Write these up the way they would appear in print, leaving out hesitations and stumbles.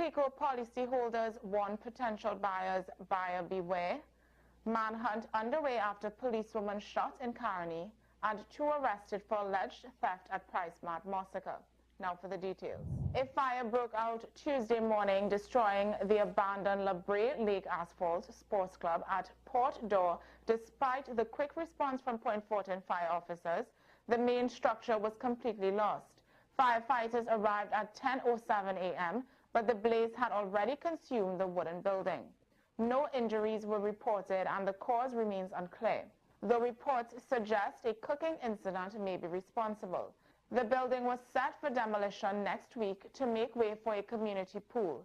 Clico policyholders warn potential buyers, buyer beware. Manhunt underway after policewoman shot in Caroni, and 2 arrested for alleged theft at Price Mart massacre. Now for the details. A fire broke out Tuesday morning, destroying the abandoned La Brea Lake Asphalt Sports Club at Port Door. Despite the quick response from Point Fortin fire officers, the main structure was completely lost. Firefighters arrived at 10:07 a.m., but the blaze had already consumed the wooden building. No injuries were reported and the cause remains unclear, though reports suggest a cooking incident may be responsible. The building was set for demolition next week to make way for a community pool.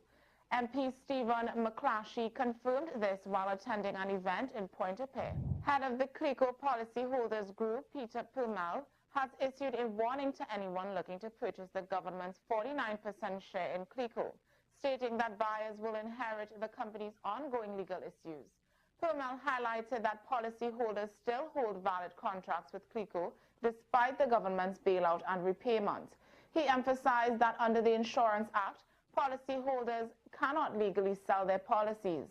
MP Stephen McClatchy confirmed this while attending an event in Pointe-a-Pierre. Head of the Clico policyholders group, Peter Purmel, has issued a warning to anyone looking to purchase the government's 49% share in Clico, stating that buyers will inherit the company's ongoing legal issues. Purmel highlighted that policyholders still hold valid contracts with Clico despite the government's bailout and repayment. He emphasized that under the Insurance Act, policyholders cannot legally sell their policies.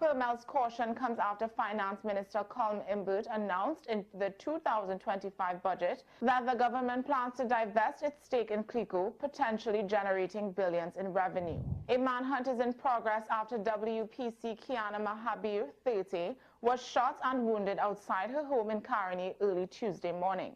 Purmel's caution comes after Finance Minister Colm Imbert announced in the 2025 budget that the government plans to divest its stake in Clico, potentially generating billions in revenue. A manhunt is in progress after WPC Kiana Mahabir, 30, was shot and wounded outside her home in Caroni early Tuesday morning.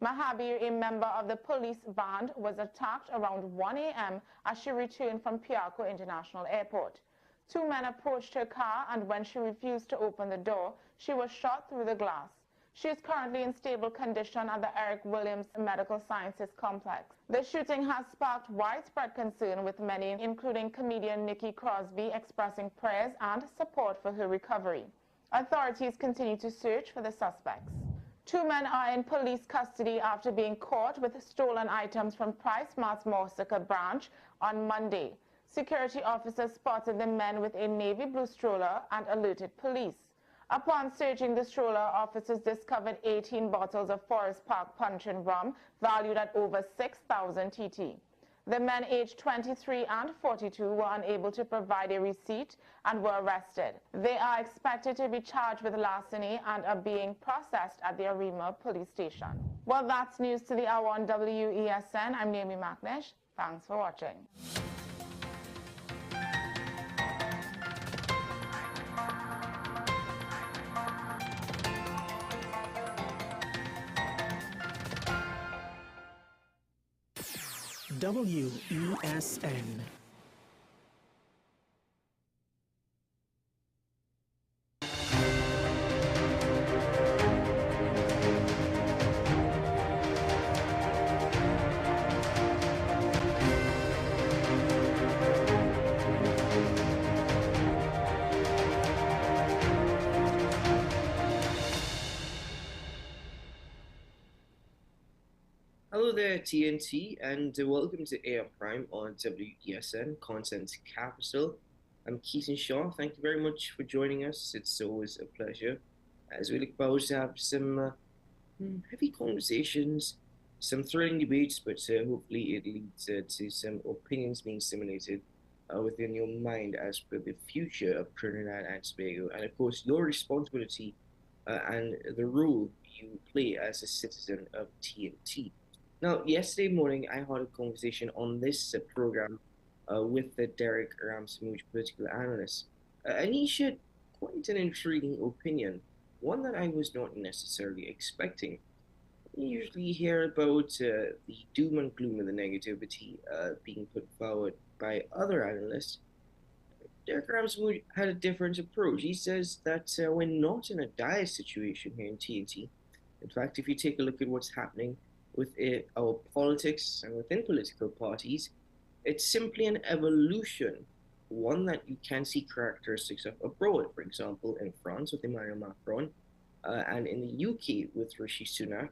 Mahabir, a member of the police band, was attacked around 1 a.m. as she returned from Piarco International Airport. 2 men approached her car, and when she refused to open the door, she was shot through the glass. She is currently in stable condition at the Eric Williams Medical Sciences Complex. The shooting has sparked widespread concern, with many, including comedian Nikki Crosby, expressing prayers and support for her recovery. Authorities continue to search for the suspects. 2 men are in police custody after being caught with stolen items from Price Mart's Massacre branch on Monday. Security officers spotted the men with a navy blue stroller and alerted police. Upon searching the stroller, officers discovered 18 bottles of Forest Park Punch and rum valued at over 6,000 TT. The men aged 23 and 42 were unable to provide a receipt and were arrested. They are expected to be charged with larceny and are being processed at the Arima police station. Well, that's news to the hour on WESN. I'm Naomi McNish. Thanks for watching. WESN. Hello there, TNT, and welcome to Air Prime on WESN, Content Capital. I'm Keaton Shaw. Thank you very much for joining us. It's always a pleasure as we look forward to have some heavy conversations, some thrilling debates, but hopefully it leads to some opinions being simulated within your mind as per the future of Trinidad and Tobago, and of course your responsibility and the role you play as a citizen of TNT. Now, yesterday morning, I had a conversation on this program with Derek Ramsmooch, political analyst, and he shared quite an intriguing opinion, one that I was not necessarily expecting. You usually hear about the doom and gloom and the negativity being put forward by other analysts. Derek Ramsmooch had a different approach. He says that we're not in a dire situation here in TNT. In fact, if you take a look at what's happening with our politics and within political parties, it's simply an evolution, one that you can see characteristics of abroad, for example, in France with Emmanuel Macron, and in the UK with Rishi Sunak,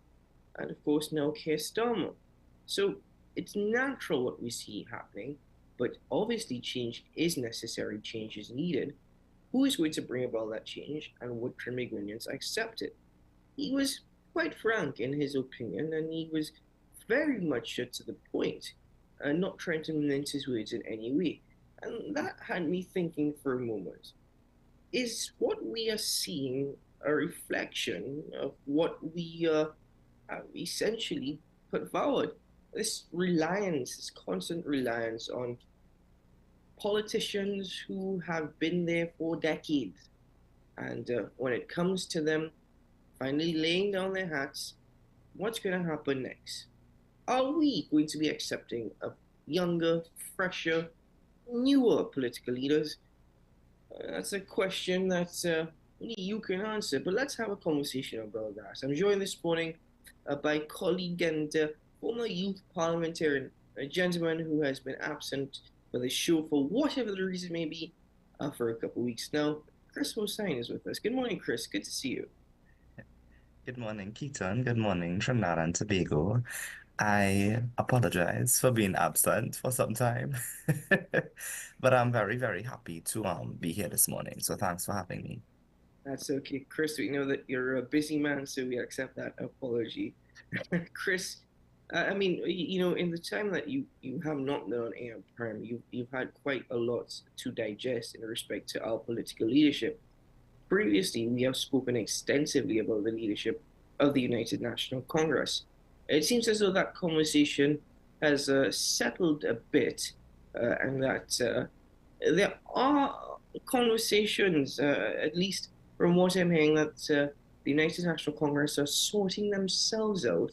and of course now Keir Starmer. So it's natural what we see happening, but obviously change is necessary, change is needed. Who is going to bring about that change, and would Trinbagonians accept it? He was quite frank in his opinion, and he was very much to the point, not trying to mince his words in any way. And that had me thinking for a moment. Is what we are seeing a reflection of what we have essentially put forward? This reliance, this constant reliance on politicians who have been there for decades. And when it comes to them finally laying down their hats, what's going to happen next? Are we going to be accepting of younger, fresher, newer political leaders? That's a question that only you can answer, but let's have a conversation about that. I'm joined this morning by colleague and former youth parliamentarian, a gentleman who has been absent for the show for whatever the reason may be for a couple of weeks now. Chris Hossain is with us. Good morning, Chris. Good to see you. Good morning, Keaton. Good morning, Trinidad and Tobago. I apologize for being absent for some time, but I'm very, very happy to be here this morning. So thanks for having me. That's okay, Chris. We know that you're a busy man, so we accept that apology. Chris, I mean, in the time that you have not been on air prime, you've had quite a lot to digest in respect to our political leadership. Previously, we have spoken extensively about the leadership of the United National Congress. It seems as though that conversation has settled a bit, and that there are conversations, at least from what I'm hearing, that the United National Congress are sorting themselves out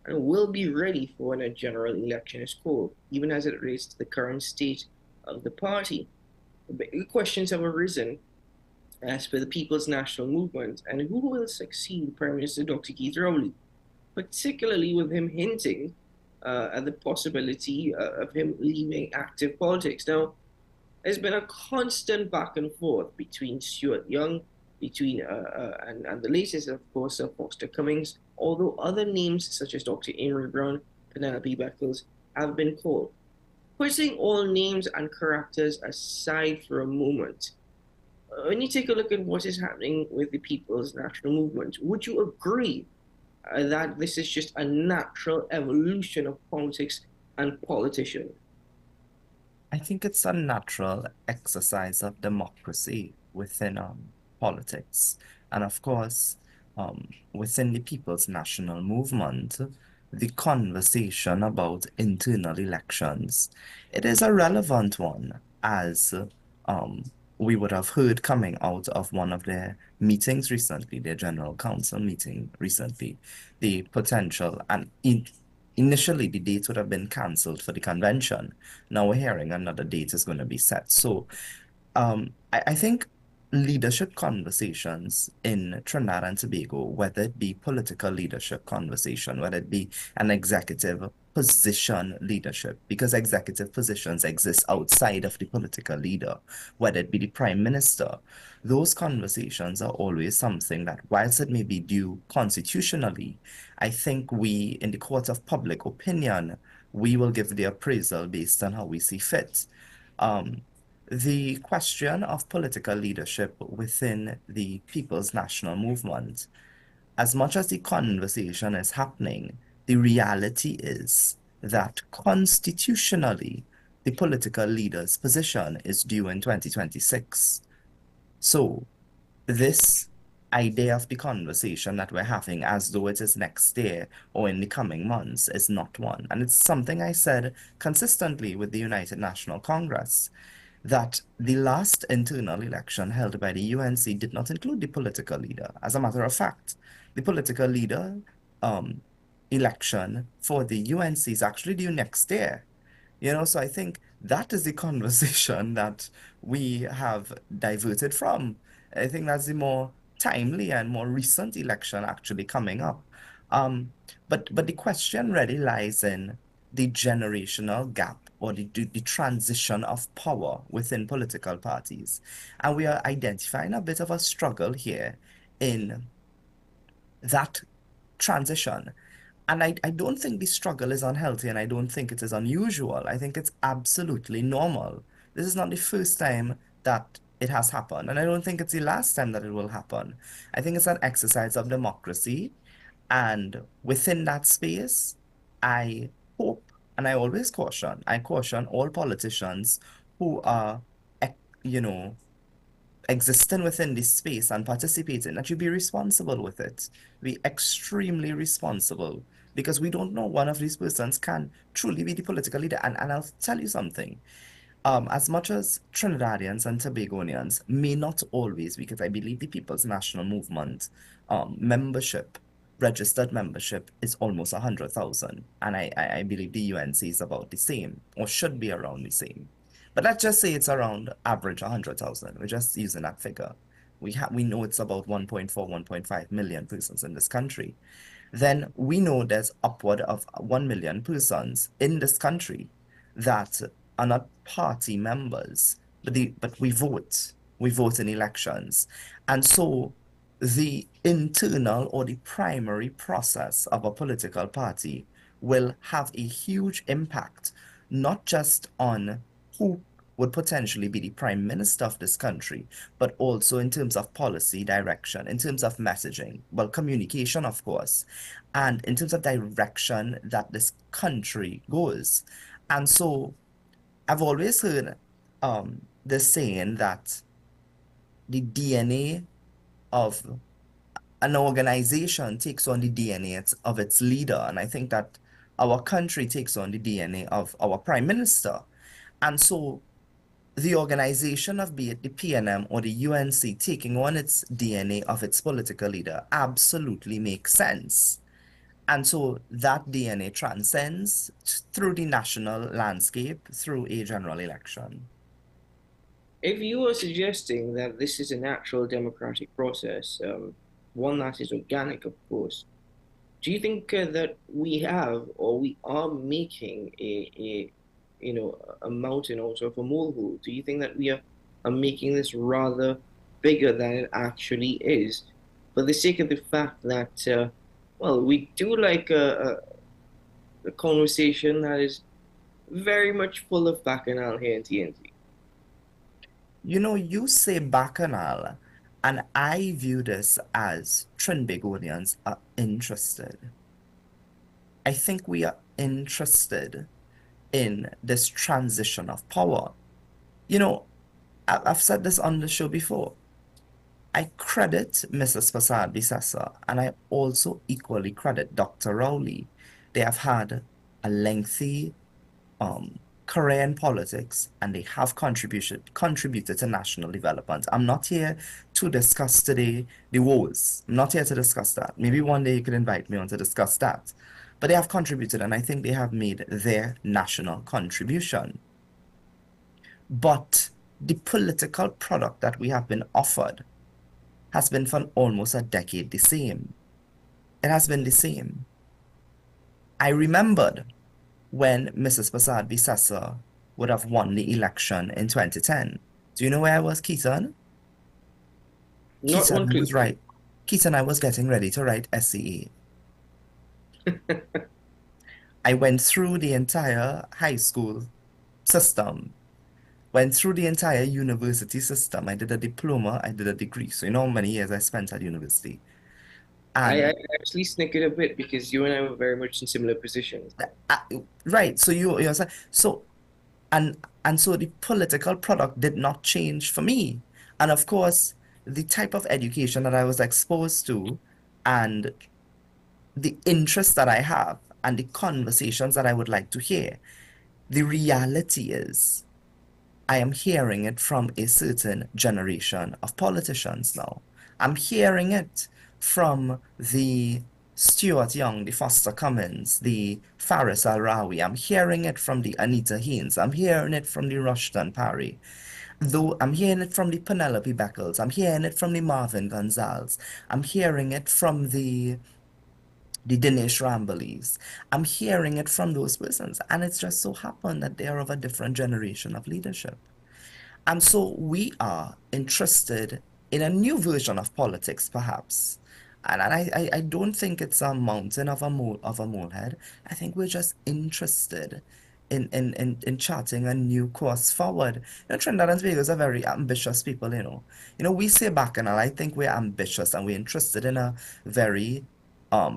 and will be ready for when a general election is called, even as it relates to the current state of the party. Big questions have arisen as for the People's National Movement and who will succeed Prime Minister Dr. Keith Rowley, particularly with him hinting at the possibility of him leaving active politics. Now, there's been a constant back and forth between Stuart Young, and the latest, of course, Foster Cummings, although other names such as Dr. Amory Brown, Penelope Beckles have been called. Putting all names and characters aside for a moment, when you take a look at what is happening with the People's National Movement, would you agree that this is just a natural evolution of politics and politicians? I think it's a natural exercise of democracy within politics. And of course, within the People's National Movement, the conversation about internal elections, it is a relevant one, as we would have heard coming out of one of their meetings recently, their General Council meeting recently, the potential, and initially the date would have been cancelled for the convention. Now we're hearing another date is going to be set. So I think leadership conversations in Trinidad and Tobago, whether it be political leadership conversation, whether it be an executive position leadership, because executive positions exist outside of the political leader, whether it be the prime minister, those conversations are always something that, whilst it may be due constitutionally, I think we, in the court of public opinion, we will give the appraisal based on how we see fit. The question of political leadership within the People's National Movement, as much as the conversation is happening, the reality is that constitutionally, the political leader's position is due in 2026. So this idea of the conversation that we're having as though it is next year or in the coming months is not one. And it's something I said consistently with the United National Congress, that the last internal election held by the UNC did not include the political leader. As a matter of fact, the political leader election for the UNC is actually due next year. So I think that is the conversation that we have diverted from. I think that's the more timely and more recent election actually coming up. But the question really lies in the generational gap or the transition of power within political parties. And we are identifying a bit of a struggle here in that transition. And I don't think the struggle is unhealthy, and I don't think it is unusual. I think it's absolutely normal. This is not the first time that it has happened, and I don't think it's the last time that it will happen. I think it's an exercise of democracy, and within that space, I hope, and I always caution all politicians who are, you know, existing within this space and participating, that you be responsible with it. Be extremely responsible because we don't know one of these persons can truly be the political leader. And I'll tell you something. As much as Trinidadians and Tobagonians may not always, because I believe the People's National Movement membership, registered membership, is almost 100,000. And I believe the UNC is about the same, or should be around the same. But let's just say it's around average 100,000. We're just using that figure. We know it's about 1.4, 1.5 million persons in this country. Then we know there's upward of 1 million persons in this country that are not party members, but we vote. We vote in elections. And so the internal or the primary process of a political party will have a huge impact, not just on who would potentially be the prime minister of this country, but also in terms of policy direction, in terms of messaging, well, communication, of course, and in terms of direction that this country goes. And so I've always heard the saying that the DNA of an organization takes on the DNA of its leader. And I think that our country takes on the DNA of our prime minister. And so the organization of, be it the PNM or the UNC, taking on its DNA of its political leader absolutely makes sense. And so that DNA transcends through the national landscape through a general election. If you are suggesting that this is a natural democratic process, one that is organic, of course, do you think that we have or we are making a mountain out of a molehill? Do you think that we are making this rather bigger than it actually is, for the sake of the fact that well, we do like a conversation that is very much full of bacchanal here in TNT. You know, you say bacchanal, and I view this as Trinbagonians are interested. I think we are interested in this transition of power. You know, I've said this on the show before. I credit Mrs. Prasad Bisessa, and I also equally credit Dr. Rowley. They have had a lengthy career in politics, and they have contributed to national development. I'm not here to discuss today the wars. I'm not here to discuss that. Maybe one day you could invite me on to discuss that. But they have contributed, and I think they have made their national contribution. But the political product that we have been offered has been for almost a decade the same. It has been the same. I remembered when Mrs. Prasad Bisessa would have won the election in 2010. Do you know where I was, Keaton? Not one Keaton, I clue. was right. Keaton, I was getting ready to write SCA. I went through the entire high school system, went through the entire university system. I did a diploma, I did a degree. So you know how many years I spent at university. I And actually snickered a bit because you and I were very much in similar positions. right, so you're saying so and so the political product did not change for me. And of course, the type of education that I was exposed to and the interest that I have and the conversations that I would like to hear, the reality is I am hearing it from a certain generation of politicians now. I'm hearing it from the Stuart Young, the Foster Cummins, the Faris Al-Rawi. I'm hearing it from the Anita Haynes. I'm hearing it from the Rushton Parry. Though I'm hearing it from the Penelope Beckles. I'm hearing it from the Marvin Gonzalez. I'm hearing it from the Dinesh Rambalis. I'm hearing it from those persons. And it's just so happened that they are of a different generation of leadership. And so we are interested in a new version of politics, perhaps. And I don't think it's a mountain of a molehead. I think we're just interested in charting a new course forward. You know, Trinidad and Tobago are very ambitious people, you know. You know, we say bacchanal, I think we're ambitious and we're interested in a very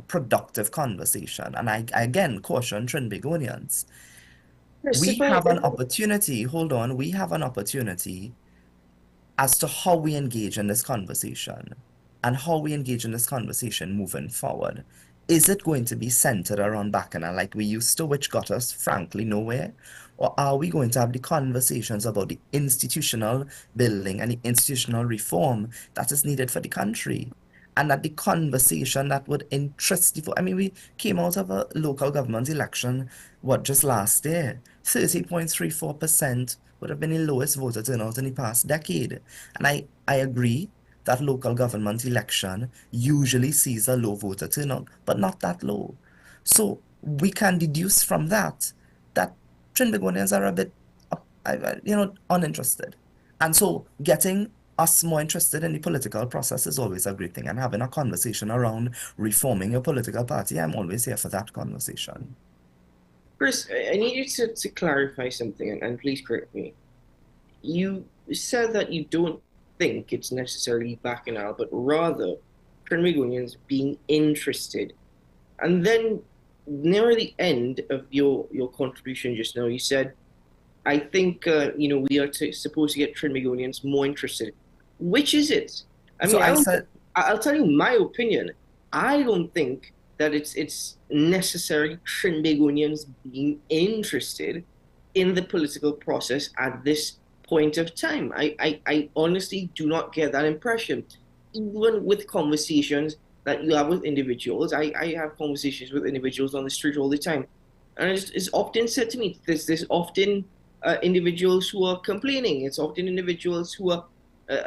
productive conversation. And I again caution Trinbagonians. Chris, We have an opportunity, hold on, we have an opportunity as to how we engage in this conversation and how we engage in this conversation moving forward. Is it going to be centered around Bacchanal like we used to, which got us, frankly, nowhere? Or are we going to have the conversations about the institutional building and the institutional reform that is needed for the country? And that the conversation that would interest the, I mean, we came out of a local government election, what, just last year? 30.34% would have been the lowest voter turnout in the past decade. And I agree that local government election usually sees a low voter turnout, but not that low. So we can deduce from that that Trinbagonians are a bit, uninterested. And so getting us more interested in the political process is always a great thing. And having a conversation around reforming your political party, I'm always here for that conversation. Chris, I need you to clarify something, and please correct me. You said that you don't think it's necessarily Bacchanal, but rather Trinbagonians being interested. And then near the end of your contribution just now, you said, I think we are supposed to get Trinbagonians more interested. Which is it? I mean, I'll tell you my opinion. I don't think that it's necessarily Trinbagonians being interested in the political process at this point of time. I honestly do not get that impression. Even with conversations that you have with individuals, I have conversations with individuals on the street all the time. And it's often said to me, there's often individuals who are complaining. It's often individuals who are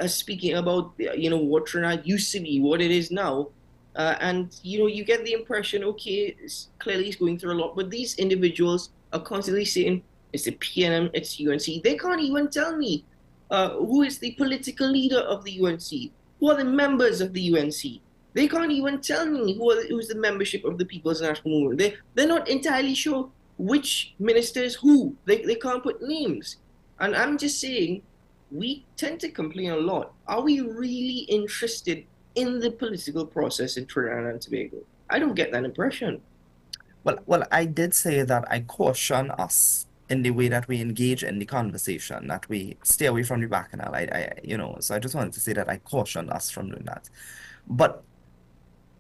speaking about, what Trinidad used to be, what it is now. And you get the impression, okay, clearly he's going through a lot, but these individuals are constantly saying it's the PNM, it's UNC. They can't even tell me who is the political leader of the UNC, who are the members of the UNC. They can't even tell me who's the membership of the People's National Movement. They're not entirely sure which minister is who. They can't put names. And I'm just saying, we tend to complain a lot. Are we really interested in the political process in Trinidad and Tobago? I don't get that impression. Well, I did say that I caution us in the way that we engage in the conversation, that we stay away from the Bacchanal. So I just wanted to say that I caution us from doing that. But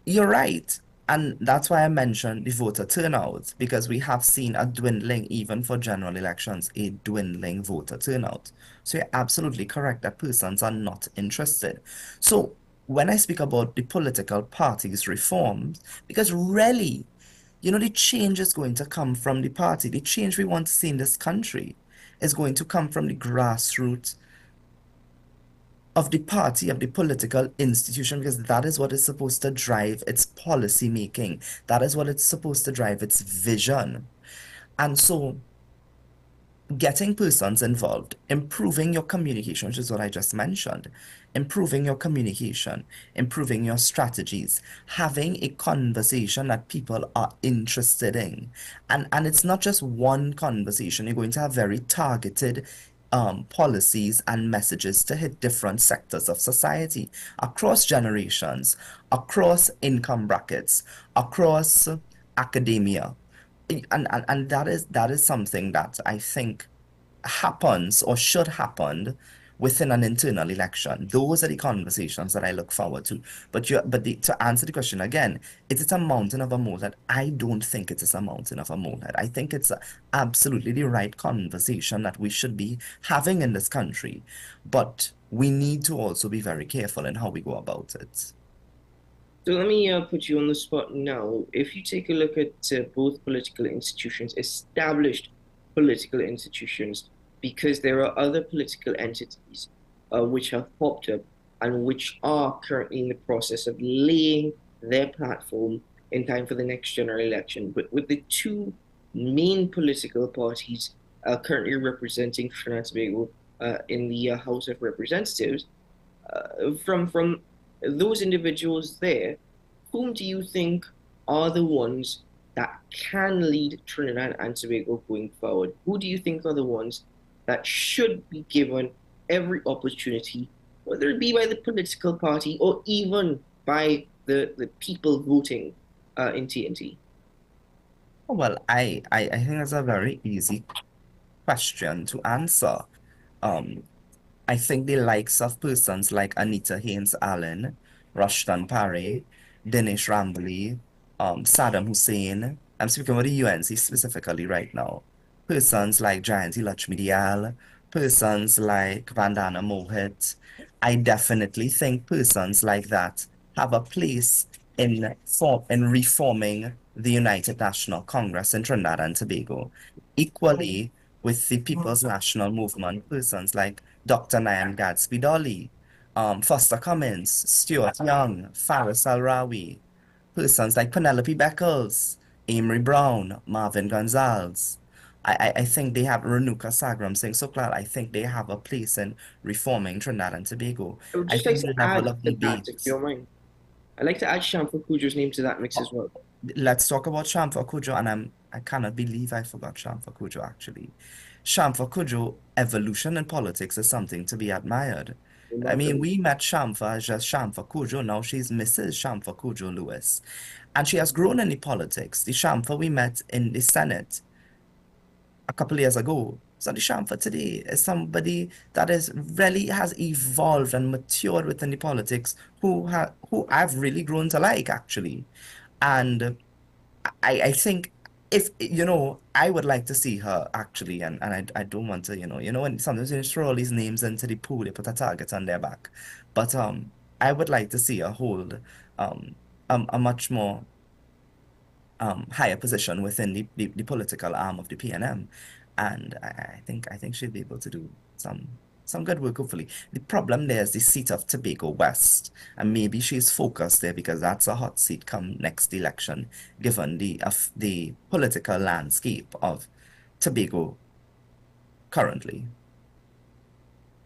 you're right. And that's why I mentioned the voter turnout, because we have seen a dwindling, even for general elections, a dwindling voter turnout. So you're absolutely correct that persons are not interested. So when I speak about the political parties reforms, because really, the change is going to come from the party. The change we want to see in this country is going to come from the grassroots of the party, of the political institution, because that is what is supposed to drive its policy making. That is what it's supposed to drive its vision. And so getting persons involved, improving your communication, which is what I just mentioned, improving your communication, improving your strategies, having a conversation that people are interested in. And it's not just one conversation. You're going to have very targeted policies and messages to hit different sectors of society, across generations, across income brackets, across academia. And that is something that I think happens or should happen within an internal election. Those are the conversations that I look forward to. To answer the question again, is it a mountain of a molehead? I don't think it is a mountain of a molehead. I think it's absolutely the right conversation that we should be having in this country. But we need to also be very careful in how we go about it. So let me put you on the spot now. If you take a look at both political institutions, established political institutions, because there are other political entities which have popped up and which are currently in the process of laying their platform in time for the next general election. But with the two main political parties currently representing Trinidad and Tobago in the House of Representatives, from those individuals there, whom do you think are the ones that can lead Trinidad and Tobago going forward? Who do you think are the ones that should be given every opportunity, whether it be by the political party or even by the people voting in TNT? Well, I think that's a very easy question to answer. Um, I think the likes of persons like Anita Haynes Allen, Rushton Parry, Dinesh Rambly, Saddam Hussein, I'm speaking about the UNC specifically right now, persons like Jayanti Lakshmi, persons like Vandana Mohit, I definitely think persons like that have a place in reforming the United National Congress in Trinidad and Tobago. Equally, with the People's National Movement, persons like Dr. Nayan Gadsby Dolly, Foster Cummins, Stuart Young, Faris Al-Rawi, persons like Penelope Beckles, Amory Brown, Marvin Gonzalez. I think they have Renuka Sagram Singh Suklal. I think they have a place in reforming Trinidad and Tobago. I would I just like think to the add level of to that, if you debate. don't mind. I'd like to add Shamfa Kujo's name to that mix as well. Let's talk about Shamfa Kujo, and I cannot believe I forgot Shamfa Kujo actually. Shamfa Kujo evolution in politics is something to be admired. I mean, Remarkable. we met Shamfa as just Shamfa Kujo. Now she's Mrs. Shamfa Kujo Lewis. And she has grown in the politics. The Shamfa we met in the Senate a couple of years ago. So the Shamfa today is somebody that is really has evolved and matured within the politics who I've really grown to like actually. And I think if I would like to see her actually, and I don't want to, when sometimes you throw all these names into the pool, they put a target on their back. But I would like to see her hold um a much more higher position within the political arm of the PNM. And I think she'll be able to do some good work, hopefully. The problem there is the seat of Tobago West, and maybe she's focused there because that's a hot seat come next election, given the political landscape of Tobago currently.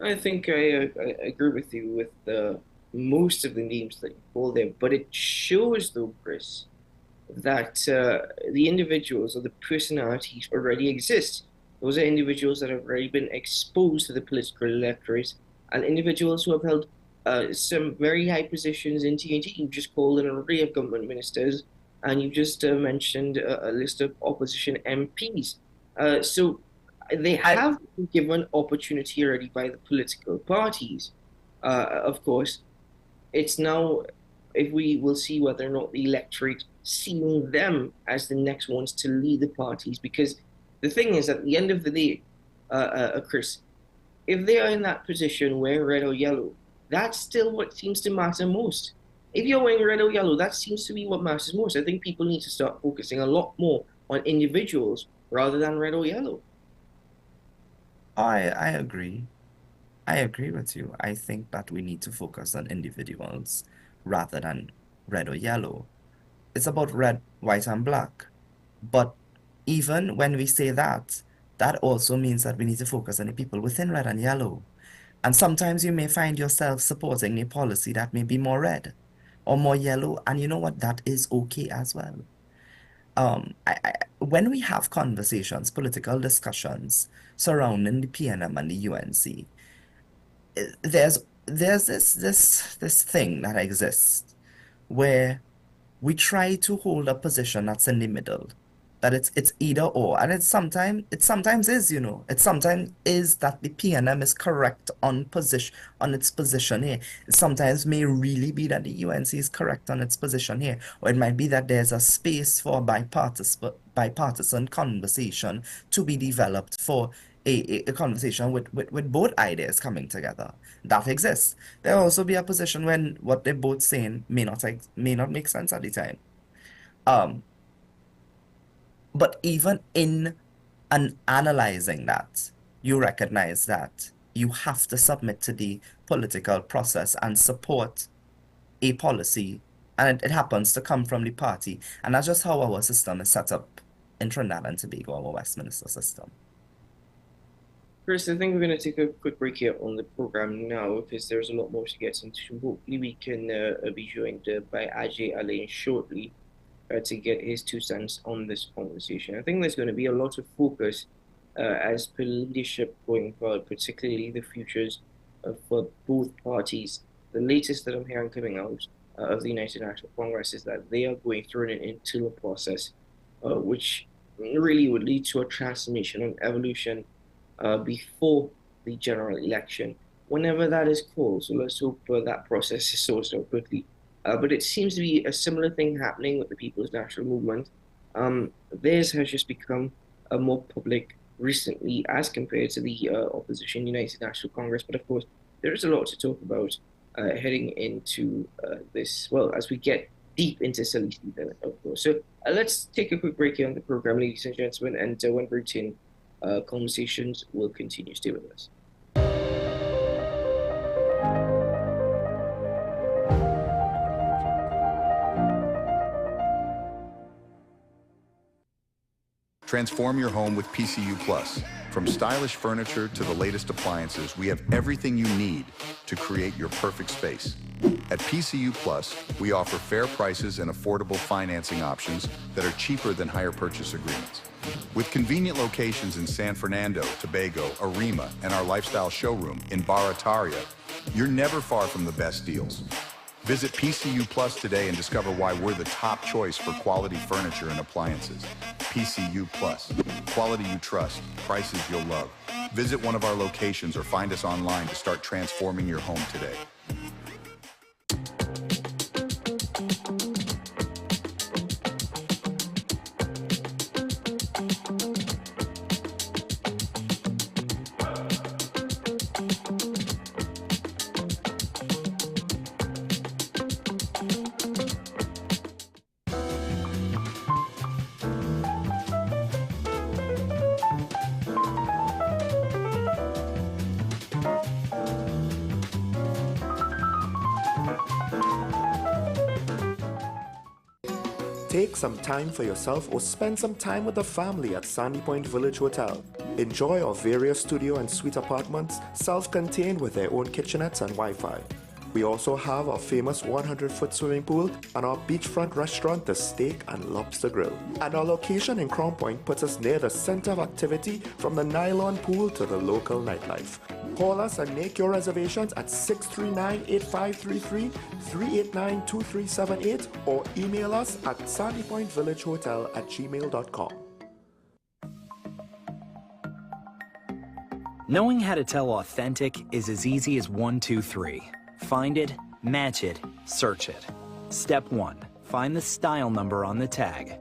I think I agree with you with most of the names that you called there, but it shows, though, Chris, that the individuals or the personalities already exist. Those are individuals that have already been exposed to the political electorate and individuals who have held some very high positions in TNT. You just called an array of government ministers and you just mentioned a list of opposition MPs. So they I have been given opportunity already by the political parties. Of course, it's now if we will see whether or not the electorate seeing them as the next ones to lead the parties. Because the thing is, at the end of the day, Chris, if they are in that position wearing red or yellow, that's still what seems to matter most. If you're wearing red or yellow, that seems to be what matters most. I think people need to start focusing a lot more on individuals rather than red or yellow. I agree. I agree with you. I think that we need to focus on individuals rather than red or yellow. It's about red, white, and black. But even when we say that, that also means that we need to focus on the people within red and yellow. And sometimes you may find yourself supporting a policy that may be more red or more yellow, and you know what? That is okay as well. When we have conversations, political discussions surrounding the PNM and the UNC, there's this thing that exists where we try to hold a position that's in the middle, that it's either or, and it sometimes is, it sometimes is that the PNM is correct on its position here. It sometimes may really be that the UNC is correct on its position here, or it might be that there's a space for bipartisan conversation to be developed for a conversation with both ideas coming together. That exists. There'll also be a position when what they're both saying may not make sense at the time. Um, but even in analyzing that, you recognize that you have to submit to the political process and support a policy, and it happens to come from the party. And that's just how our system is set up in Trinidad and Tobago, our Westminster system. Chris, I think we're going to take a quick break here on the program now because there's a lot more to get into. Hopefully, we can be joined by Ajay Alain shortly to get his 2 cents on this conversation. I think there's going to be a lot of focus as per leadership going forward, particularly the futures for both parties. The latest that I'm hearing coming out of the United National Congress is that they are going through an internal process, which really would lead to a transformation and evolution before the general election, whenever that is called. So let's hope that process is sorted out quickly. But it seems to be a similar thing happening with the People's National Movement. Theirs has just become more public recently as compared to the opposition United National Congress. But of course, there is a lot to talk about heading into this, well, as we get deep into silly season, of course. So let's take a quick break here on the program, ladies and gentlemen, and when we return, conversations will continue. Stay with us. Transform your home with PCU Plus. From stylish furniture to the latest appliances, we have everything you need to create your perfect space. At PCU Plus, we offer fair prices and affordable financing options that are cheaper than hire purchase agreements. With convenient locations in San Fernando, Tobago, Arima, and our lifestyle showroom in Barataria, you're never far from the best deals. Visit PCU Plus today and discover why we're the top choice for quality furniture and appliances. PCU Plus. Quality you trust, prices you'll love. Visit one of our locations or find us online to start transforming your home today. Take some time for yourself or spend some time with the family at Sandy Point Village Hotel. Enjoy our various studio and suite apartments, self-contained with their own kitchenettes and Wi-Fi. We also have our famous 100-foot swimming pool and our beachfront restaurant, the Steak and Lobster Grill. And our location in Crown Point puts us near the center of activity from the nylon pool to the local nightlife. Call us and make your reservations at 639-8533, 389-2378, or email us at sandypointvillagehotel@gmail.com. Knowing how to tell authentic is as easy as 1, 2, 3. Find it, match it, search it. Step 1. Find the style number on the tag.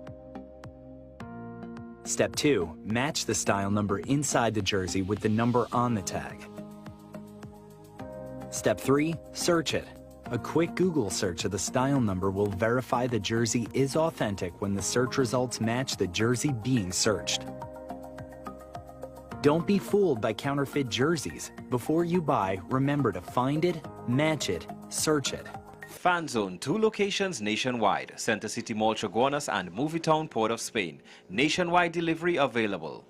Step 2. Match the style number inside the jersey with the number on the tag. Step 3. Search it. A quick Google search of the style number will verify the jersey is authentic when the search results match the jersey being searched. Don't be fooled by counterfeit jerseys. Before you buy, remember to find it, match it, search it. Fan Zone, 2 locations nationwide. Center City Mall, Chaguanas, and Movietown, Port of Spain. Nationwide delivery available.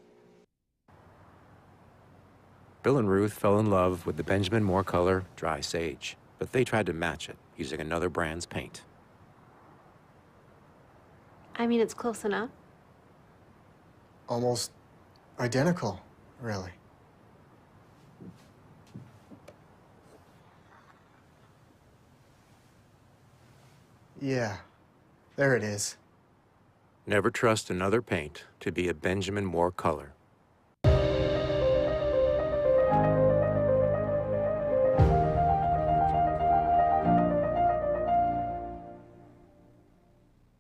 Bill and Ruth fell in love with the Benjamin Moore color Dry Sage, but they tried to match it using another brand's paint. I mean, it's close enough. Almost identical, really. Yeah, there it is. Never trust another paint to be a Benjamin Moore color.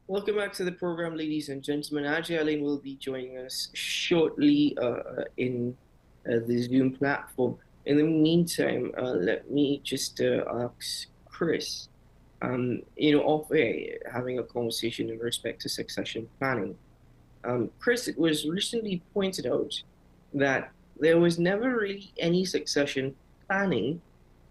Welcome back to the program, ladies and gentlemen. Ajay Alain will be joining us shortly in the Zoom platform. In the meantime, let me just ask Chris, off air, having a conversation in respect to succession planning. Chris, it was recently pointed out that there was never really any succession planning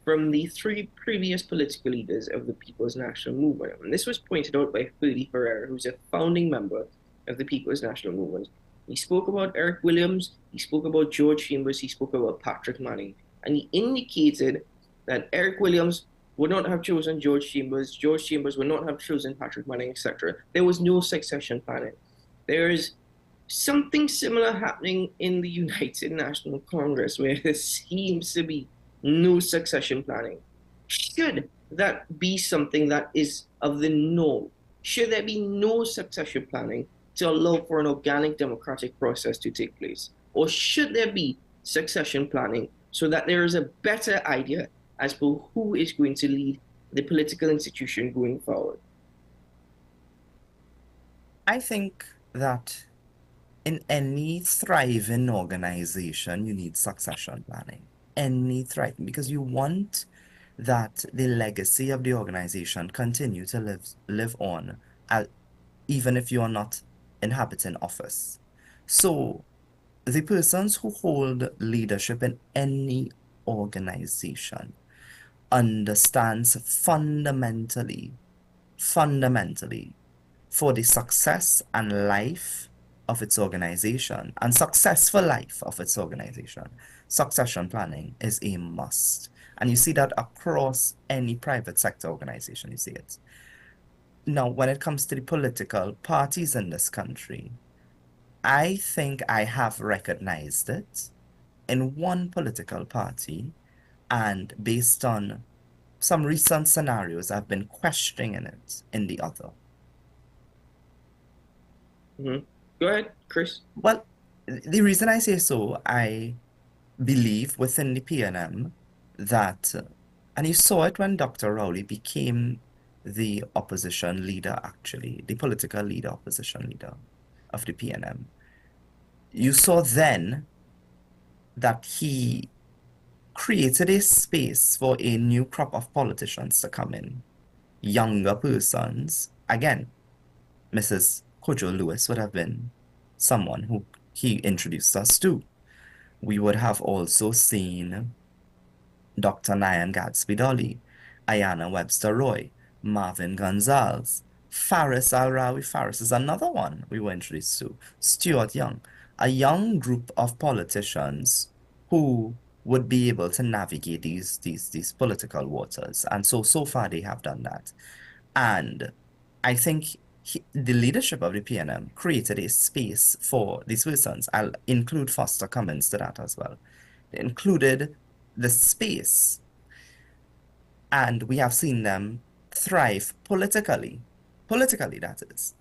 from the 3 previous political leaders of the People's National Movement. And this was pointed out by Ferdy Ferreira, who's a founding member of the People's National Movement. He spoke about Eric Williams, he spoke about George Chambers, he spoke about Patrick Manning, and he indicated that Eric Williams would not have chosen George Chambers would not have chosen Patrick Manning, etc. There was no succession planning. There is something similar happening in the United National Congress, where there seems to be no succession planning. Should that be something that is of the norm? Should there be no succession planning to allow for an organic democratic process to take place? Or should there be succession planning so that there is a better idea as to who is going to lead the political institution going forward? I think that in any thriving organization, you need succession planning. Any thriving, because you want that the legacy of the organization continue to live on, even if you are not inhabiting office. So the persons who hold leadership in any organization understands fundamentally for the success and life of its organization and successful life of its organization, succession planning is a must. And you see that across any private sector organization, you see it. Now, when it comes to the political parties in this country, I think I have recognized it in one political party, and based on some recent scenarios, I've been questioning it in the other. Mm-hmm. Go ahead, Chris. Well, the reason I say so, I believe within the PNM that, and you saw it when Dr. Rowley became the opposition leader, actually, the political leader, opposition leader of the PNM. You saw then that he created a space for a new crop of politicians to come in, younger persons. Again, Mrs. Kojo Lewis would have been someone who he introduced us to. We would have also seen Dr. Nyan Gadsby Dolly, Ayanna Webster Roy, Marvin Gonzalez, Faris Al-Rawi. Faris is another one we were introduced to. Stuart Young, a young group of politicians who would be able to navigate these political waters. And so far they have done that. And I think the leadership of the PNM created a space for these persons. I'll include Foster Cummins to that as well. They included the space, and we have seen them thrive politically, that is.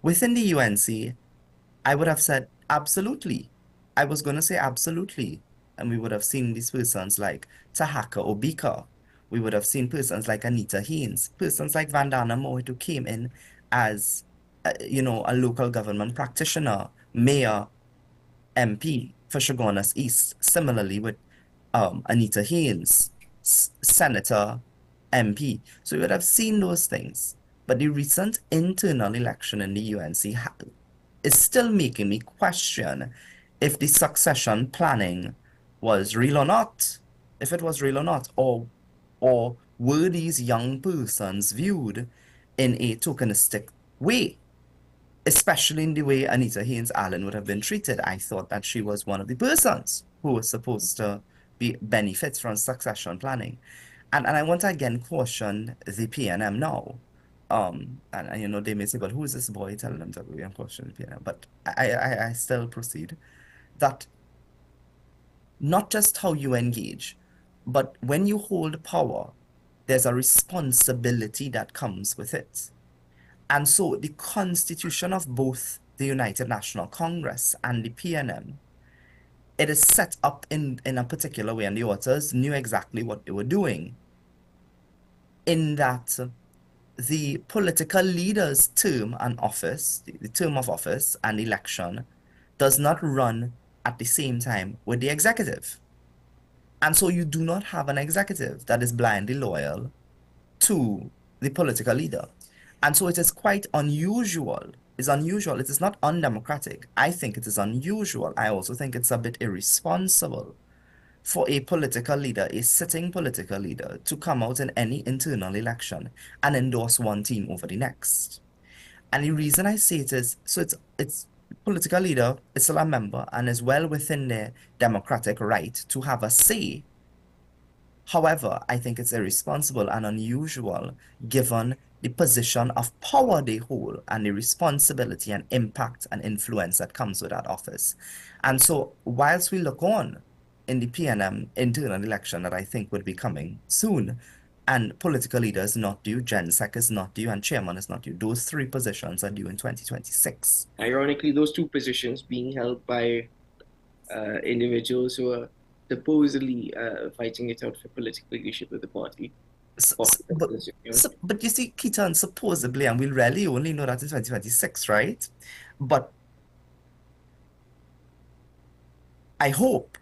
Within the UNC, I would have said absolutely. I was going to say absolutely. And we would have seen these persons like Tahaka Obika. We would have seen persons like Anita Haynes, persons like Vandana Mohit, who came in as, a local government practitioner, mayor, MP for Chaguanas East. Similarly with Anita Haynes, senator, MP. So we would have seen those things. But the recent internal election in the UNC is still making me question if the succession planning was real or not, if it was real or not, or were these young persons viewed in a tokenistic way, especially in the way Anita Haynes Allen would have been treated. I thought that she was one of the persons who was supposed to benefit from succession planning. And I want to again caution the PNM now. And they may say, but who is this boy telling them to go and caution the PNM? But I still proceed that not just how you engage, but when you hold power, there's a responsibility that comes with it. And so the constitution of both the United National Congress and the PNM, it is set up in a particular way, and the authors knew exactly what they were doing, in that the political leader's term and office, the term of office and election, does not run at the same time with the executive. And so you do not have an executive that is blindly loyal to the political leader. And so it is quite unusual. It's unusual. It is not undemocratic. I think it is unusual. I also think it's a bit irresponsible for a political leader, a sitting political leader, to come out in any internal election and endorse one team over the next. And the reason I say it is, so it's political leader is still a member and is well within their democratic right to have a say. However, I think it's irresponsible and unusual given the position of power they hold and the responsibility and impact and influence that comes with that office. And so whilst we look on in the PNM internal election that I think would be coming soon, and political leaders not due, GenSec is not due, and chairman is not due. Those three positions are due in 2026. Ironically, those two positions being held by individuals who are supposedly fighting it out for political leadership of the party. But you see, Keaton, supposedly, and we'll really only know that in 2026, right? But I hope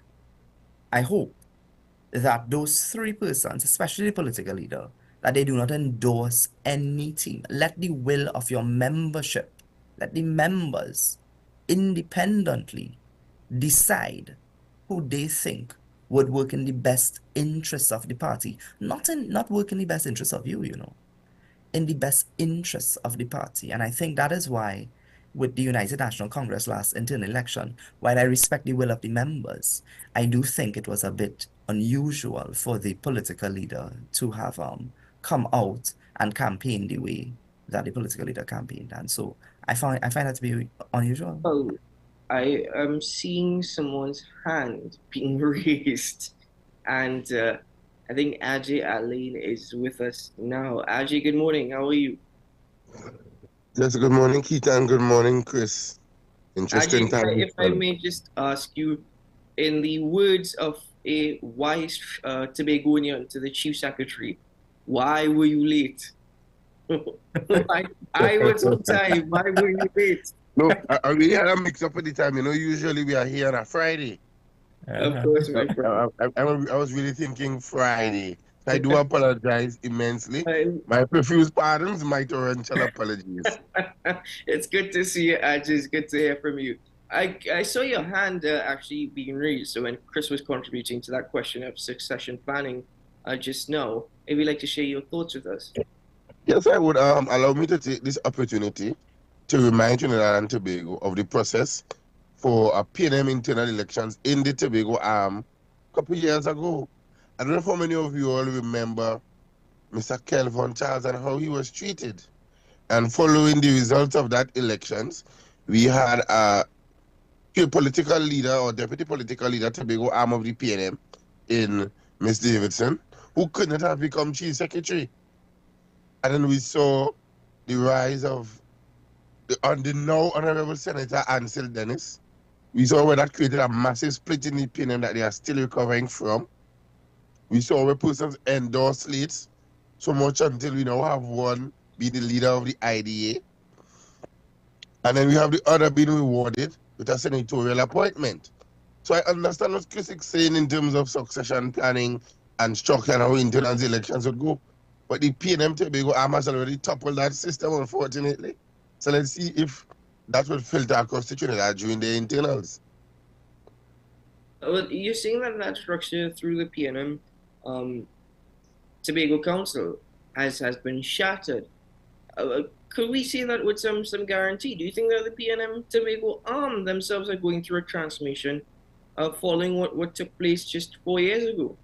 that those three persons, especially the political leader, that they do not endorse any team. Let the will of your membership, let the members independently decide who they think would work in the best interests of the party. Not work in the best interests of you, in the best interests of the party. And I think that is why, with the United National Congress last internal election, while I respect the will of the members, I do think it was a bit unusual for the political leader to have come out and campaign the way that the political leader campaigned. And so I find that to be unusual. Oh, I am seeing someone's hand being raised, and I think Ajay Aline is with us now. Ajay, good morning. How are you? Yes, good morning, Keaton. Good morning, Chris. Interesting Ajay, time. if I may just ask you, in the words of a wise Tobagonian to the chief secretary, why were you late? I was on time. Why were you late? No, I really had a mix up with the time. Usually we are here on a Friday. Of course, my friend. I was really thinking Friday. I do apologize immensely. My profuse pardons, my torrential apologies. It's good to see you, Ajay. It's good to hear from you. I saw your hand actually being raised. So when Chris was contributing to that question of succession planning just now, if you'd like to share your thoughts with us. Yes, I would. Allow me to take this opportunity to remind Trinidad and Tobago of the process for a PNM internal elections in the Tobago a couple of years ago. I don't know how many of you all remember Mr. Kelvin Charles and how he was treated. And following the results of that elections, we had a political leader or deputy political leader Tobago arm of the PNM in Miss Davidson, who could not have become chief secretary. And then we saw the rise of the now Honorable Senator Ansel Dennis. We saw where that created a massive split in the PNM that they are still recovering from. We saw where persons endorse slates so much until we now have one be the leader of the IDA. And then we have the other being rewarded with a senatorial appointment. So I understand what Chris is saying in terms of succession planning and structure and how internal elections would go. But the PNM Tobago arm has already toppled that system, unfortunately. So let's see if that would filter across to Trinidad during the internals. Well, you're saying that structure through the PNM Tobago Council has been shattered. Could we see that with some guarantee? Do you think that the PNM Tobago arm themselves are going through a transformation following what took place just 4 years ago?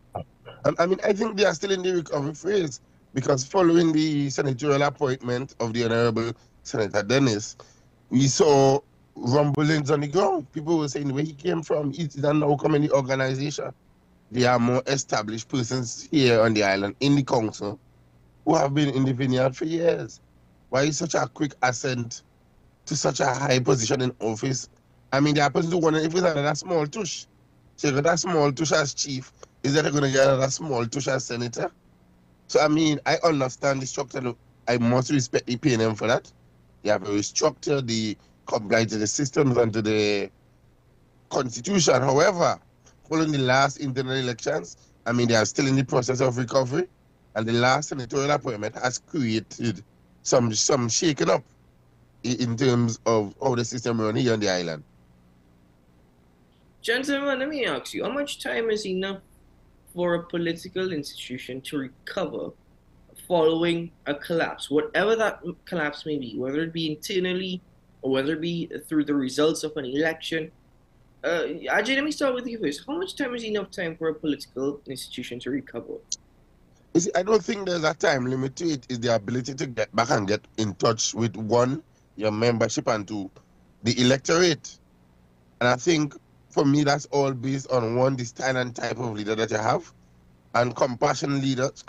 I mean, I think they are still in the recovery phase because following the senatorial appointment of the Honorable Senator Dennis, we saw rumblings on the ground. People were saying where he came from, he's now come in the organization. There are more established persons here on the island in the council who have been in the vineyard for years. Why is such a quick ascent to such a high position in office? I mean, there are persons who wonder if it's another small tush. So you got that small tush as chief, is that going to get another small tush as senator? So, I mean, I understand the structure. I must respect the PNM for that. They have a structure, the comply to the systems and to the constitution. However, following the last internal elections, I mean, they are still in the process of recovery. And the last senatorial appointment has created some shaking up in terms of how the system runs here on the island. Gentlemen, let me ask you, how much time is enough for a political institution to recover following a collapse, whatever that collapse may be, whether it be internally or whether it be through the results of an election? Ajay, let me start with you first. How much time is enough time for a political institution to recover? You see, I don't think there's a time limit to it. It's the ability to get back and get in touch with, one, your membership, and two, the electorate. And I think for me, that's all based on, one, the style and type of leader that you have. And compassionate leaders,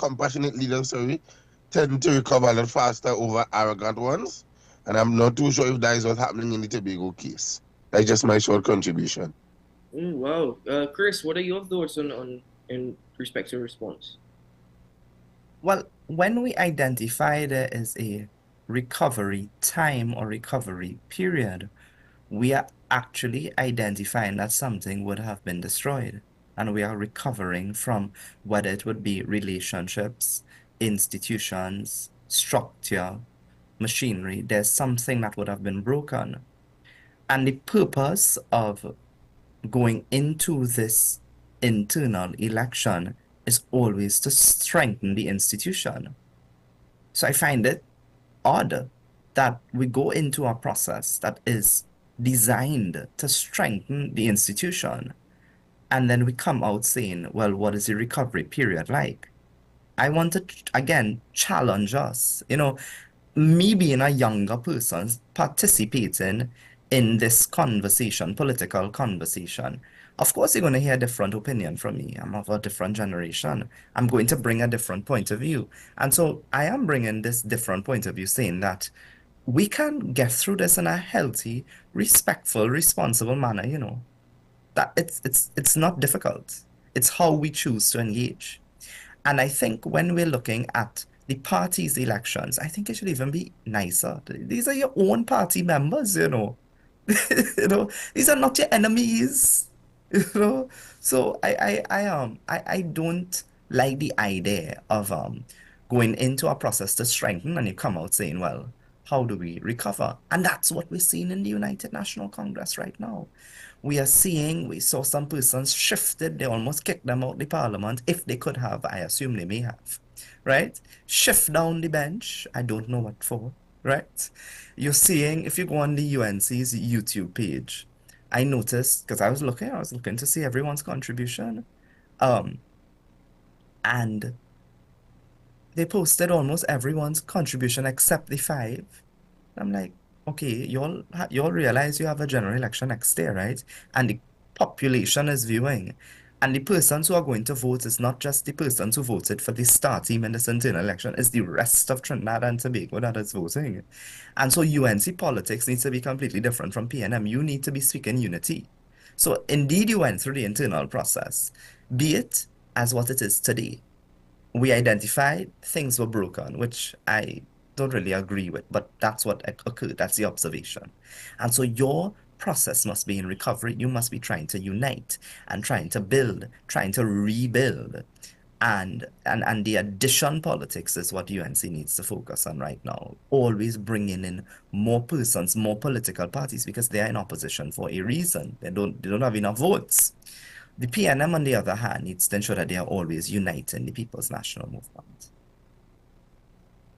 tend to recover a lot faster over arrogant ones. And I'm not too sure if that is what's happening in the Tobago case. That's just my short contribution. Wow. Chris, what are your thoughts on in respect to response? Well, when we identify there is a recovery time or recovery period, we are actually identifying that something would have been destroyed. And we are recovering from whether it would be relationships, institutions, structure, machinery. There's something that would have been broken. And the purpose of going into this internal election is always to strengthen the institution. So I find it odd that we go into a process that is designed to strengthen the institution, and then we come out saying, well, what is the recovery period like? I want to, again, challenge us. Me being a younger person participating in this conversation, political conversation, of course you're going to hear a different opinion from me. I'm of a different generation. I'm going to bring a different point of view. And so I am bringing this different point of view, saying that we can get through this in a healthy, respectful, responsible manner. That it's not difficult. It's how we choose to engage. And I think when we're looking at the party's elections, I think it should even be nicer. These are your own party members. These are not your enemies. you know. So I don't like the idea of going into a process to strengthen and you come out saying, well, how do we recover? And that's what we're seeing in the United National Congress right now. We saw some persons shifted, they almost kicked them out the parliament. If they could have, I assume they may have, right? Shift down the bench, I don't know what for, right? You're seeing, if you go on the UNC's YouTube page, I noticed, because I was looking to see everyone's contribution, and they posted almost everyone's contribution except the 5. I'm like, okay, y'all realize you have a general election next year, right? And the population is viewing. And the persons who are going to vote is not just the persons who voted for the star team in this internal election, it's the rest of Trinidad and Tobago that is voting. And so UNC politics needs to be completely different from PNM. You need to be speaking unity. So indeed you went through the internal process, be it as what it is today. We identified things were broken, which I don't really agree with, but that's what occurred. That's the observation. And so your process must be in recovery. You must be trying to unite and trying to build, trying to rebuild. And the addition politics is what UNC needs to focus on right now. Always bringing in more persons, more political parties, because they are in opposition for a reason. They don't have enough votes. The PNM, on the other hand, needs to ensure that they are always uniting the People's National Movement.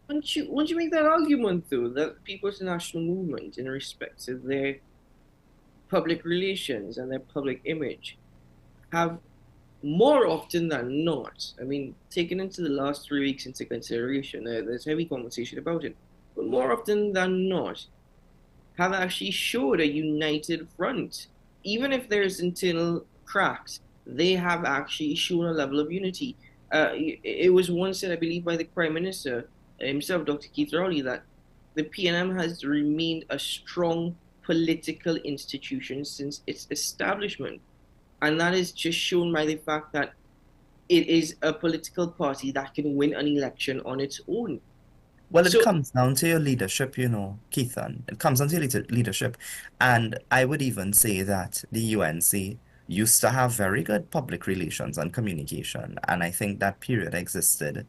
Won't you make that argument, though, that People's National Movement, in respect to their public relations and their public image, have more often than not, I mean, taken into the last 3 weeks into consideration, there's heavy conversation about it, but more often than not, have actually showed a united front. Even if there's internal cracks, they have actually shown a level of unity. It was once said, I believe, by the Prime Minister himself, Dr. Keith Rowley, that the PNM has remained a strong political institution since its establishment. And that is just shown by the fact that it is a political party that can win an election on its own. Well, it comes down to your leadership, Keithan. It comes down to your leadership. And I would even say that the UNC used to have very good public relations and communication. And I think that period existed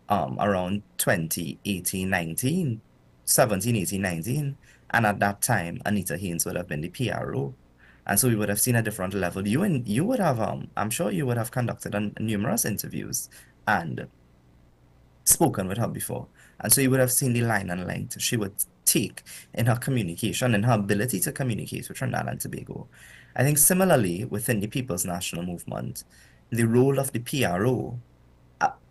around 2018, 19, 17, 18, 19. And at that time, Anita Haynes would have been the PRO. And so we would have seen a different level. You would have, I'm sure you would have conducted numerous interviews and spoken with her before. And so you would have seen the line and length she would take in her communication and her ability to communicate with Trinidad and Tobago. I think similarly within the People's National Movement, the role of the PRO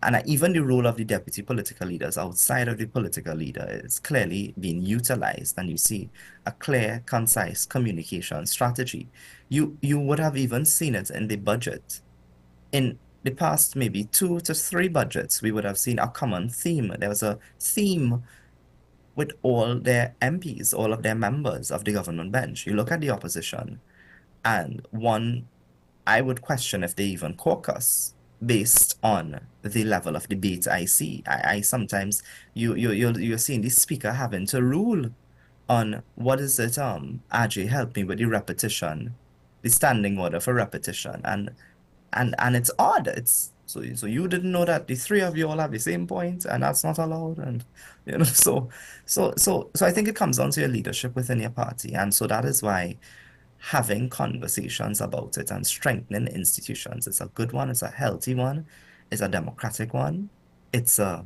and even the role of the deputy political leaders outside of the political leader is clearly being utilized, and you see a clear, concise communication strategy. You would have even seen it in the budget. In the past maybe 2 to 3 budgets, we would have seen a common theme. There was a theme with all their MPs, all of their members of the government bench. You look at the opposition, and one I would question if they even caucus based on the level of debate I see. I sometimes you're seeing the speaker having to rule on what is it, RJ, help me with the repetition, the standing order for repetition. And it's odd. It's so you didn't know that the three of you all have the same point and that's not allowed. And so I think it comes down to your leadership within your party. And so that is why having conversations about it and strengthening institutions is a good one, it's a healthy one, it's a democratic one, it's a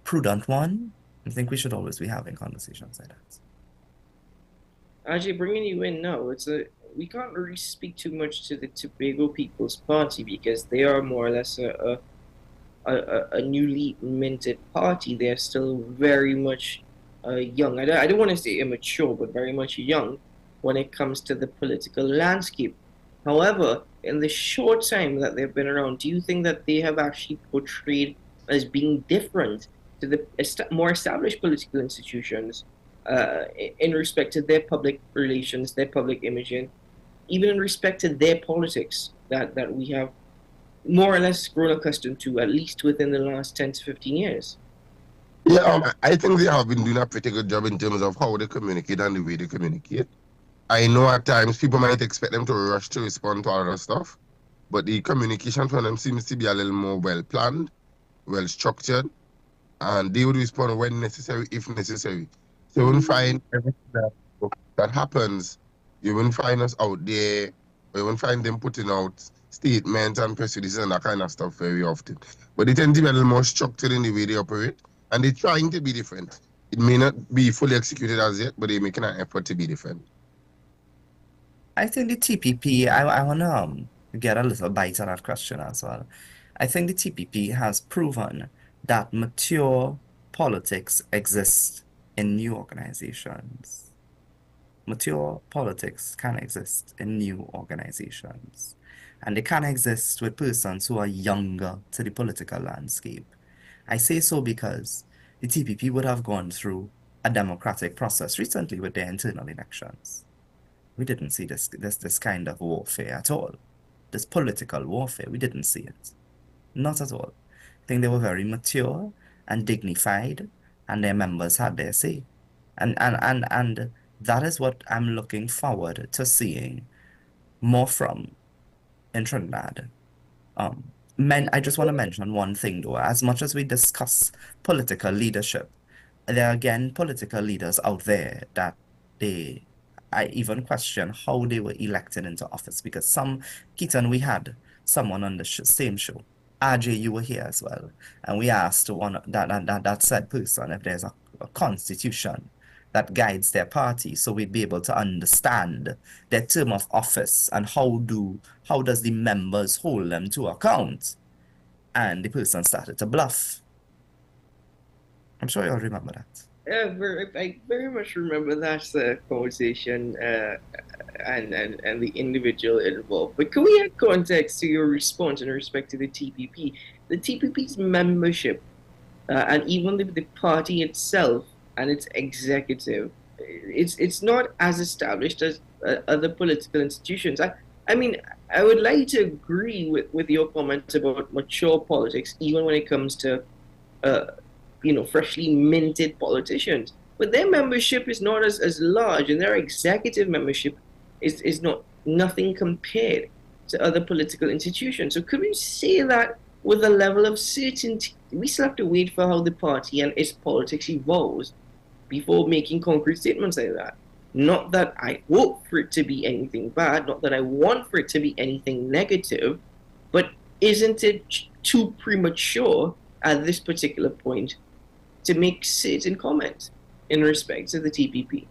prudent one. I think we should always be having conversations like that. Actually, bringing you in now, we can't really speak too much to the Tobago People's Party because they are more or less a newly minted party. They're still very much young. I don't want to say immature, but very much young when it comes to the political landscape. However, in the short time that they've been around, do you think that they have actually portrayed as being different to the more established political institutions in respect to their public relations, their public imaging, even in respect to their politics that we have more or less grown accustomed to, at least within the last 10 to 15 years? Yeah, I think they have been doing a pretty good job in terms of how they communicate and the way they communicate. I know at times people might expect them to rush to respond to all other stuff, but the communication from them seems to be a little more well-planned, well-structured, and they would respond when necessary, if necessary. So you won't find everything that happens, you won't find us out there, or you won't find them putting out statements and press releases and that kind of stuff very often. But they tend to be a little more structured in the way they operate, and they're trying to be different. It may not be fully executed as yet, but they're making an effort to be different. I think the TPP, I want to get a little bite of that question as well. I think the TPP has proven that mature politics exists in new organizations. Mature politics can exist in new organizations. And they can exist with persons who are younger to the political landscape. I say so because the TPP would have gone through a democratic process recently with their internal elections. We didn't see this kind of warfare at all. This political warfare, we didn't see it. Not at all. I think they were very mature and dignified, and their members had their say. And that is what I'm looking forward to seeing more from in Trinidad. I just want to mention one thing though. As much as we discuss political leadership, there are again political leaders out there that I even question how they were elected into office, because Keaton, we had someone on the same show. RJ, you were here as well, and we asked that said person if there's a constitution that guides their party, so we'd be able to understand their term of office and how does the members hold them to account. And the person started to bluff. I'm sure you all remember that. Yeah, I very much remember that conversation and the individual involved. But can we add context to your response in respect to the TPP? The TPP's membership and even the party itself and its executive, it's not as established as other political institutions. I mean, I would like to agree with your comments about mature politics, even when it comes to freshly minted politicians. But their membership is not as large, and their executive membership is nothing compared to other political institutions. So could we say that with a level of certainty? We still have to wait for how the party and its politics evolves before making concrete statements like that. Not that I hope for it to be anything bad, not that I want for it to be anything negative, but isn't it too premature at this particular point to make certain comments in respect to the TPP?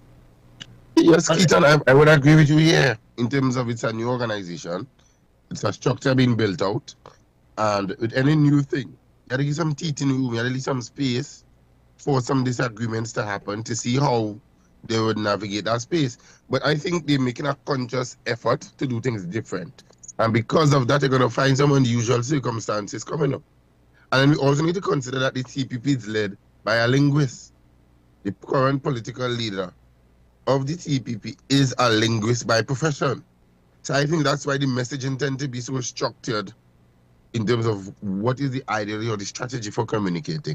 Yes, Keaton, I would agree with you here in terms of it's a new organization. It's a structure being built out. And with any new thing, you got to give some teeth in the room, you got to leave some space for some disagreements to happen to see how they would navigate that space. But I think they're making a conscious effort to do things different. And because of that, they're going to find some unusual circumstances coming up. And then we also need to consider that the TPP is led by a linguist. The current political leader of the TPP is a linguist by profession. So I think that's why the messaging tend to be so structured in terms of what is the ideology or the strategy for communicating.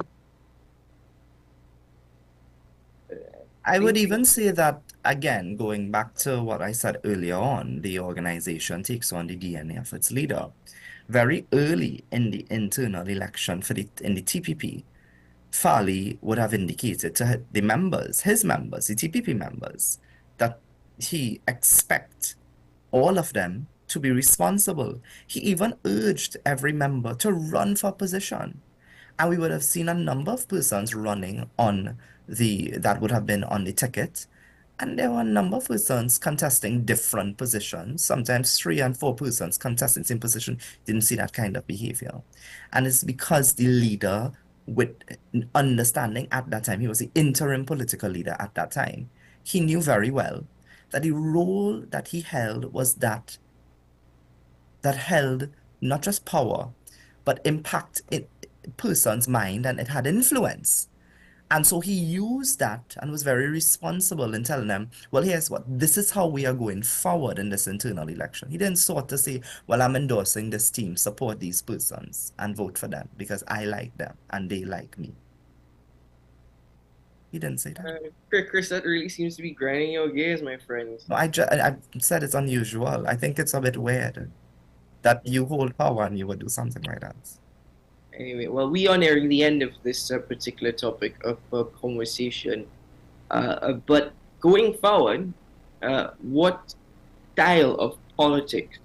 I would even say that, again, going back to what I said earlier on, the organization takes on the DNA of its leader. Very early in the internal election in the TPP, Farley would have indicated to the members, his members, the TPP members, that he expect all of them to be responsible. He even urged every member to run for position. And we would have seen a number of persons running on that would have been on the ticket. And there were a number of persons contesting different positions, sometimes 3 and 4 persons contesting the same position. Didn't see that kind of behavior. And it's because the leader, with understanding at that time, he was the interim political leader at that time, he knew very well that the role that he held was that held not just power, but impact in person's mind, and it had influence. And so he used that and was very responsible in telling them, well, here's what, this is how we are going forward in this internal election. He didn't sort to say, well, I'm endorsing this team, support these persons and vote for them because I like them and they like me. He didn't say that. Chris, that really seems to be grinding your gears, my friend. No, I said it's unusual. I think it's a bit weird that you hold power and you would do something like that. Anyway, well, we are nearing the end of this particular topic of conversation. But going forward, what style of politics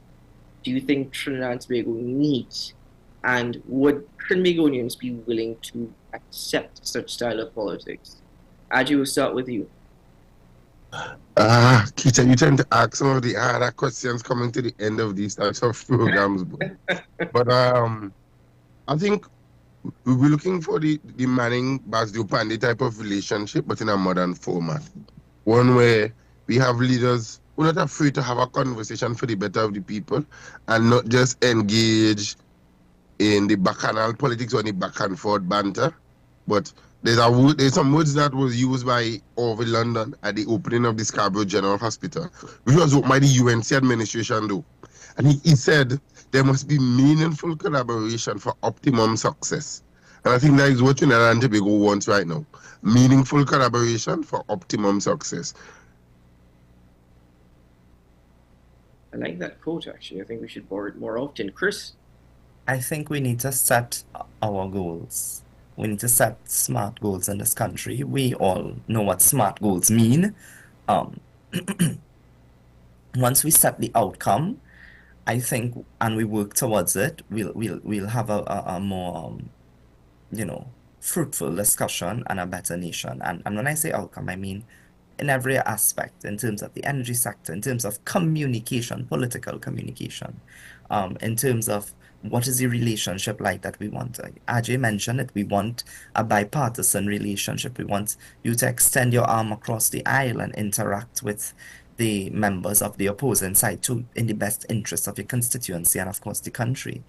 do you think Trinidad and Tobago needs? And would Trinbagonians be willing to accept such style of politics? Aji, we'll start with you. Keita, you tend to ask some of the harder questions coming to the end of these types of programs. But I think we'll be looking for the Manning Basdio Pandey type of relationship, but in a modern format. One where we have leaders who are not afraid to have a conversation for the better of the people and not just engage in the bacchanal politics or the back and forth banter. But there's some words that was used by Orville London at the opening of the Scarborough General Hospital, which was what the UNC administration do. And he said there must be meaningful collaboration for optimum success. And I think that is what Trinidad and Tobago wants right now. Meaningful collaboration for optimum success. I like that quote, actually. I think we should borrow it more often. Chris? I think we need to set our goals. We need to set SMART goals in this country. We all know what SMART goals mean. Once we set the outcome, I think, and we work towards it, we'll have a more, fruitful discussion and a better nation. And when I say outcome, I mean in every aspect, in terms of the energy sector, in terms of communication, political communication, in terms of what is the relationship like that we want. Ajay mentioned it. We want a bipartisan relationship. We want you to extend your arm across the aisle and interact with the members of the opposing side in the best interest of your constituency and, of course, the country.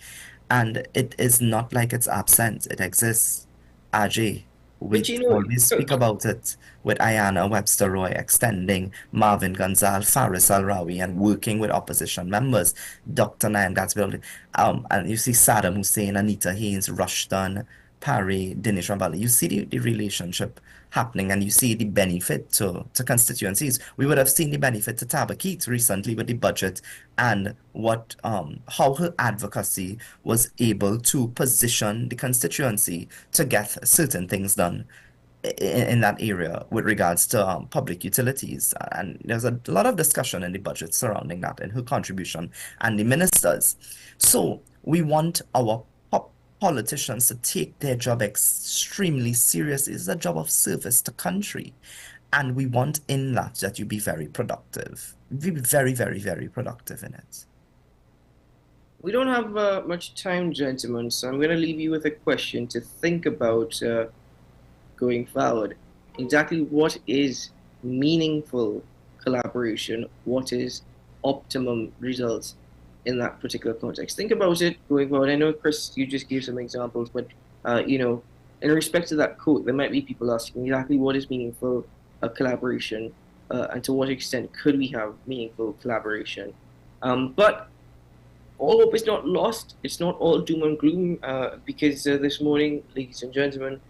And it is not like it's absent. It exists. Ajay, we always speak about it with Ayanna Webster Roy extending, Marvin Gonzal, Faris Al-Rawi, and working with opposition members, Dr. Nayan Gatsville, and you see Saddam Hussein, Anita Haynes, Rushton, Parry, Dinesh Rambali. You see the relationship happening and you see the benefit to constituencies. We would have seen the benefit to Taba Keats recently with the budget and what how her advocacy was able to position the constituency to get certain things done in that area with regards to public utilities. And there's a lot of discussion in the budget surrounding that and her contribution and the ministers. So we want our politicians to take their job extremely seriously. It's a job of service to country. And we want in that you be very productive. Be very, very, very productive in it. We don't have much time, gentlemen, so I'm going to leave you with a question to think about going forward. Exactly what is meaningful collaboration? What is optimum results in that particular context? Think about it going forward. I know, Chris, you just gave some examples, but in respect to that quote, there might be people asking exactly what is meaningful collaboration, and to what extent could we have meaningful collaboration? But all hope is not lost. It's not all doom and gloom because this morning, ladies and gentlemen,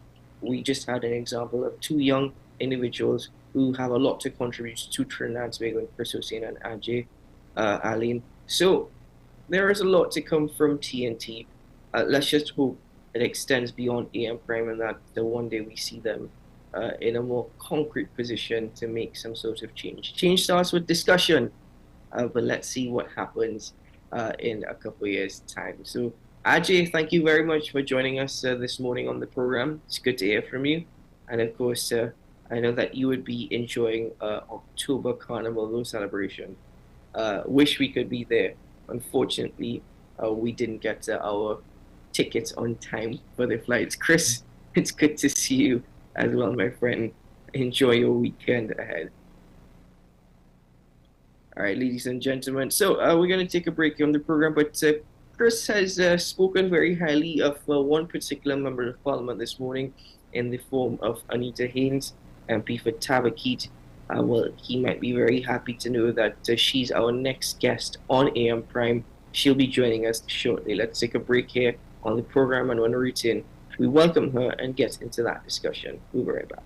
we just had an example of two young individuals who have a lot to contribute to Trinidad and Tobago, Chris Hussein and Ajay Aline. So there is a lot to come from TNT. Let's just hope it extends beyond AM Prime and that one day we see them in a more concrete position to make some sort of change. Change starts with discussion, but let's see what happens in a couple of years' time. So Ajay, thank you very much for joining us this morning on the program. It's good to hear from you. And of course, I know that you would be enjoying October Carnival celebration. Wish we could be there. Unfortunately, we didn't get our tickets on time for the flights. Chris, it's good to see you as well, my friend. Enjoy your weekend ahead. All right, ladies and gentlemen. So we're going to take a break on the program, but Chris has spoken very highly of one particular member of Parliament this morning in the form of Anita Haynes, MP for Tabakeet. Well, he might be very happy to know that she's our next guest on AM Prime. She'll be joining us shortly. Let's take a break here on the program, and when we return, we welcome her and get into that discussion. We'll be right back.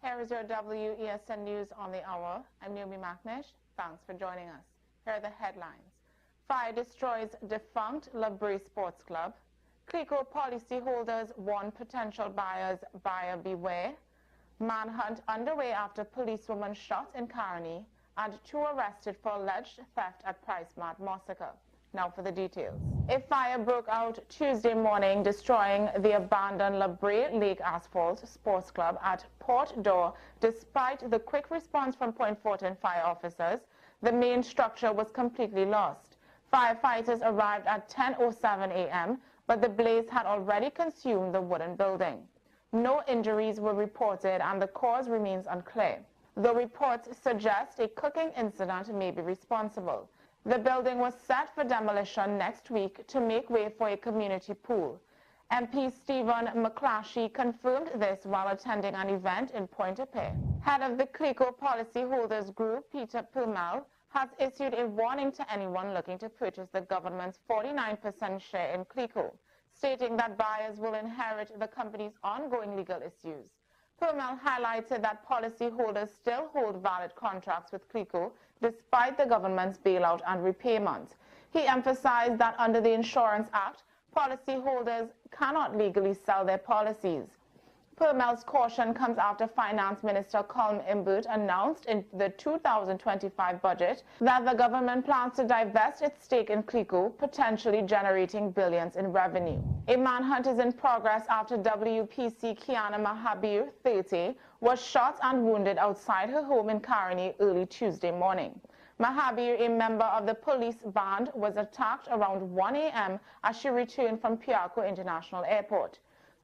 Here is your WESN News on the hour. I'm Naomi McNish. Thanks for joining us. Here are the headlines. Fire destroys defunct Labrie Sports Club. Clico policyholders warn potential buyers, buyer beware. Manhunt underway after policewoman shot in Caroni, and 2 arrested for alleged theft at Price Mart Massacre. Now for the details. A fire broke out Tuesday morning, destroying the abandoned Labrie Lake Asphalt Sports Club at Port Door. Despite the quick response from Point Fortin fire officers, the main structure was completely lost. Firefighters arrived at 10:07 a.m., but the blaze had already consumed the wooden building. No injuries were reported, and the cause remains unclear. The reports suggest a cooking incident may be responsible. The building was set for demolition next week to make way for a community pool. MP Stephen McClashy confirmed this while attending an event in Pointe-a-Pierre. Head of the Clico Policyholders Group, Peter Purmel, has issued a warning to anyone looking to purchase the government's 49% share in Clico, stating that buyers will inherit the company's ongoing legal issues. Purmel highlighted that policyholders still hold valid contracts with Clico despite the government's bailout and repayment. He emphasized that under the Insurance Act, policyholders cannot legally sell their policies. Purmel's caution comes after Finance Minister Colm Imbert announced in the 2025 budget that the government plans to divest its stake in Clico, potentially generating billions in revenue. A manhunt is in progress after WPC Kiana Mahabir, 30, was shot and wounded outside her home in Caroni early Tuesday morning. Mahabir, a member of the police band, was attacked around 1 a.m. as she returned from Piarco International Airport.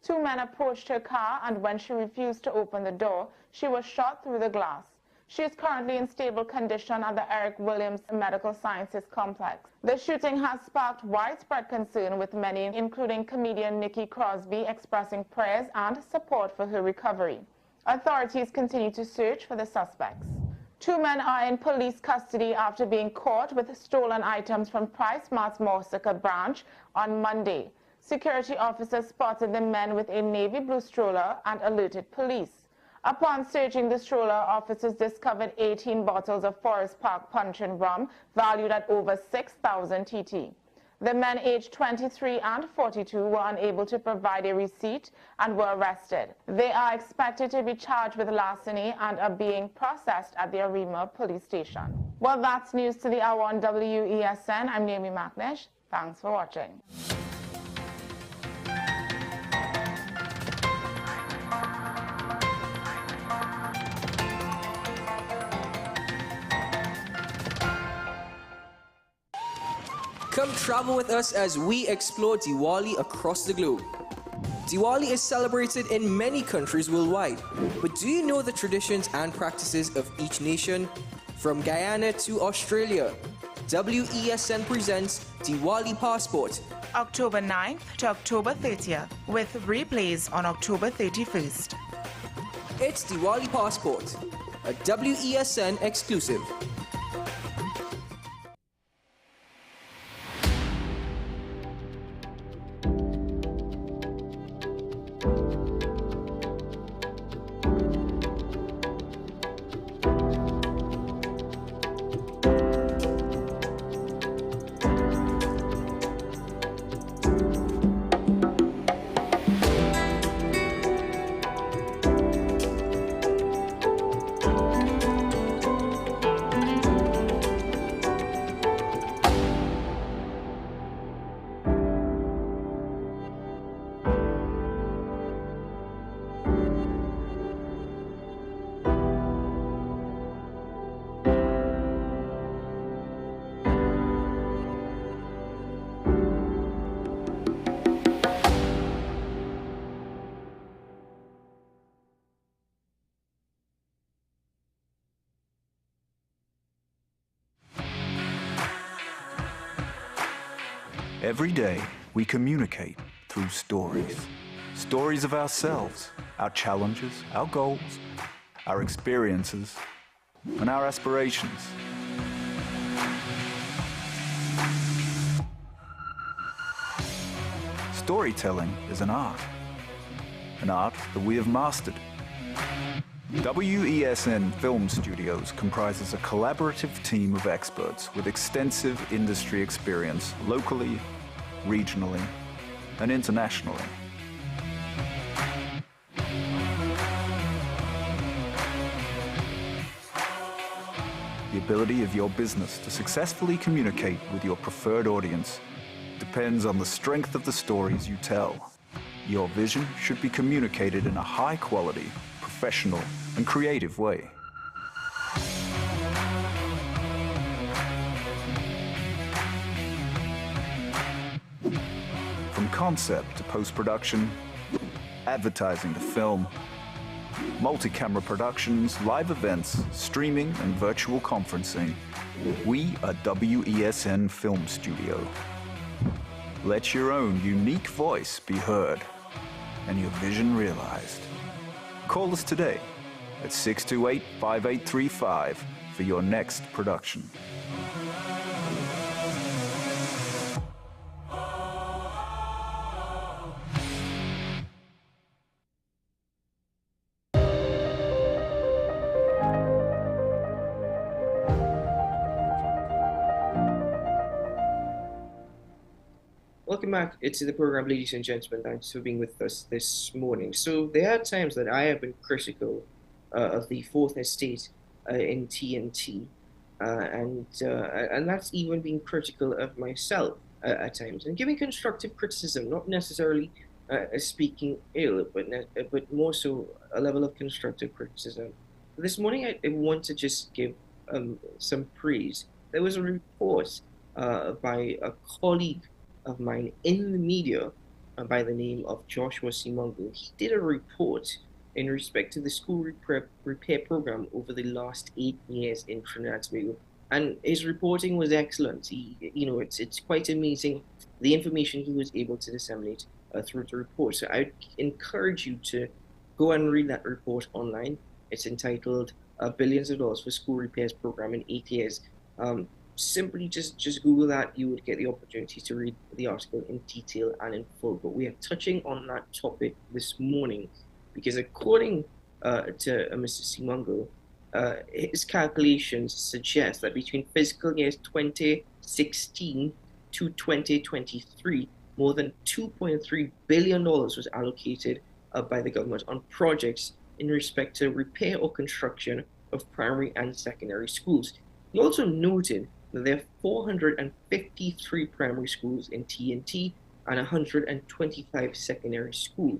2 men approached her car, and when she refused to open the door, she was shot through the glass. She is currently in stable condition at the Eric Williams Medical Sciences Complex. The shooting has sparked widespread concern, with many, including comedian Nikki Crosby, expressing prayers and support for her recovery. Authorities continue to search for the suspects. 2 men are in police custody after being caught with stolen items from Price Mart's Massacre branch on Monday. Security officers spotted the men with a navy blue stroller and alerted police. Upon searching the stroller, officers discovered 18 bottles of Forest Park Punch and rum valued at over 6,000 TT. The men aged 23 and 42 were unable to provide a receipt and were arrested. They are expected to be charged with larceny and are being processed at the Arima police station. Well, that's news to the hour on WESN. I'm Naomi McNish. Thanks for watching. Come travel with us as we explore Diwali across the globe. Diwali is celebrated in many countries worldwide, but do you know the traditions and practices of each nation? From Guyana to Australia, WESN presents Diwali Passport. October 9th to October 30th, with replays on October 31st. It's Diwali Passport, a WESN exclusive. Every day, we communicate through stories. Stories of ourselves, our challenges, our goals, our experiences, and our aspirations. Storytelling is an art that we have mastered. WESN Film Studios comprises a collaborative team of experts with extensive industry experience locally, regionally, and internationally. The ability of your business to successfully communicate with your preferred audience depends on the strength of the stories you tell. Your vision should be communicated in a high-quality, professional, and creative way. From concept to post-production, advertising to film, multi-camera productions, live events, streaming, and virtual conferencing, we are WESN Film Studio. Let your own unique voice be heard and your vision realized. Call us today at 628-5835 for your next production. Welcome back to the program, ladies and gentlemen. Thanks for being with us this morning. So there are times that I have been critical of the Fourth Estate in TNT, and that's even being critical of myself at times, and giving constructive criticism, not necessarily speaking ill, but more so a level of constructive criticism. This morning, I want to just give some praise. There was a report by a colleague of mine in the media by the name of Joshua Simongo. He did a report in respect to the school repair program over the last 8 years in Trinidad and Tobago, and his reporting was excellent. It's quite amazing the information he was able to disseminate through the report. So I encourage you to go and read that report online. It's entitled "Billions of Dollars for School Repairs Program in 8 Years." Simply just Google that. You would get the opportunity to read the article in detail and in full. But we are touching on that topic this morning because according to Mr. Simongo, his calculations suggest that between fiscal years 2016 to 2023, more than $2.3 billion was allocated by the government on projects in respect to repair or construction of primary and secondary schools. He also noted that there are 453 primary schools in TNT and 125 secondary schools.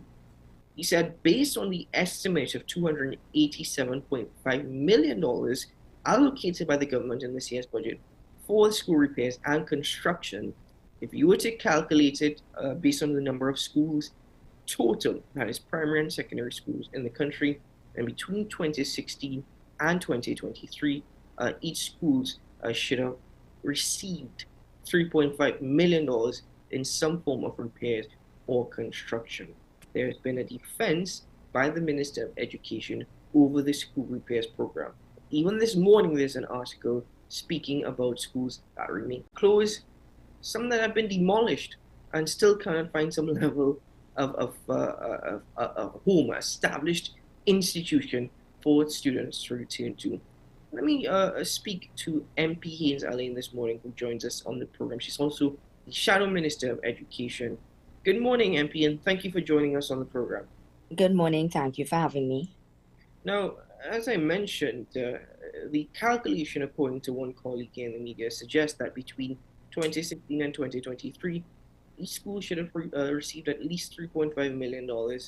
He said, based on the estimate of $287.5 million allocated by the government in this year's budget for school repairs and construction, If you were to calculate it based on the number of schools total, that is primary and secondary schools in the country, and between 2016 and 2023, each schools should have received $3.5 million in some form of repairs or construction. There has been a defense by the Minister of Education over the school repairs program. Even this morning, there's an article speaking about schools that remain closed, some that have been demolished, and still cannot find some level of home, established institution for students to return to. Let me speak to MP Haynes Alain this morning, who joins us on the program. She's also the Shadow Minister of Education. Good morning, MP, and thank you for joining us on the program. Good morning. Thank you for having me. Now, as I mentioned, the calculation, according to one colleague in the media, suggests that between 2016 and 2023, each school should have received at least $3.5 million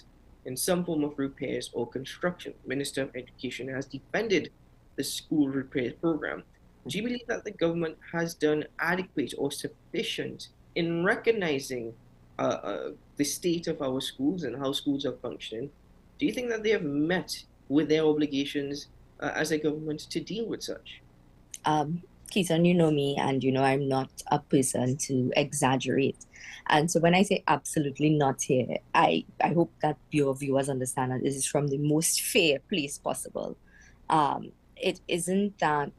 in some form of repairs or construction. Minister of Education has defended the school repair program. Do you believe that the government has done adequate or sufficient in recognizing the state of our schools and how schools are functioning? Do you think that they have met with their obligations as a government to deal with such? Keaton, you know me, and you know I'm not a person to exaggerate. And so when I say absolutely not here, I hope that your viewers understand that this is from the most fair place possible. It isn't that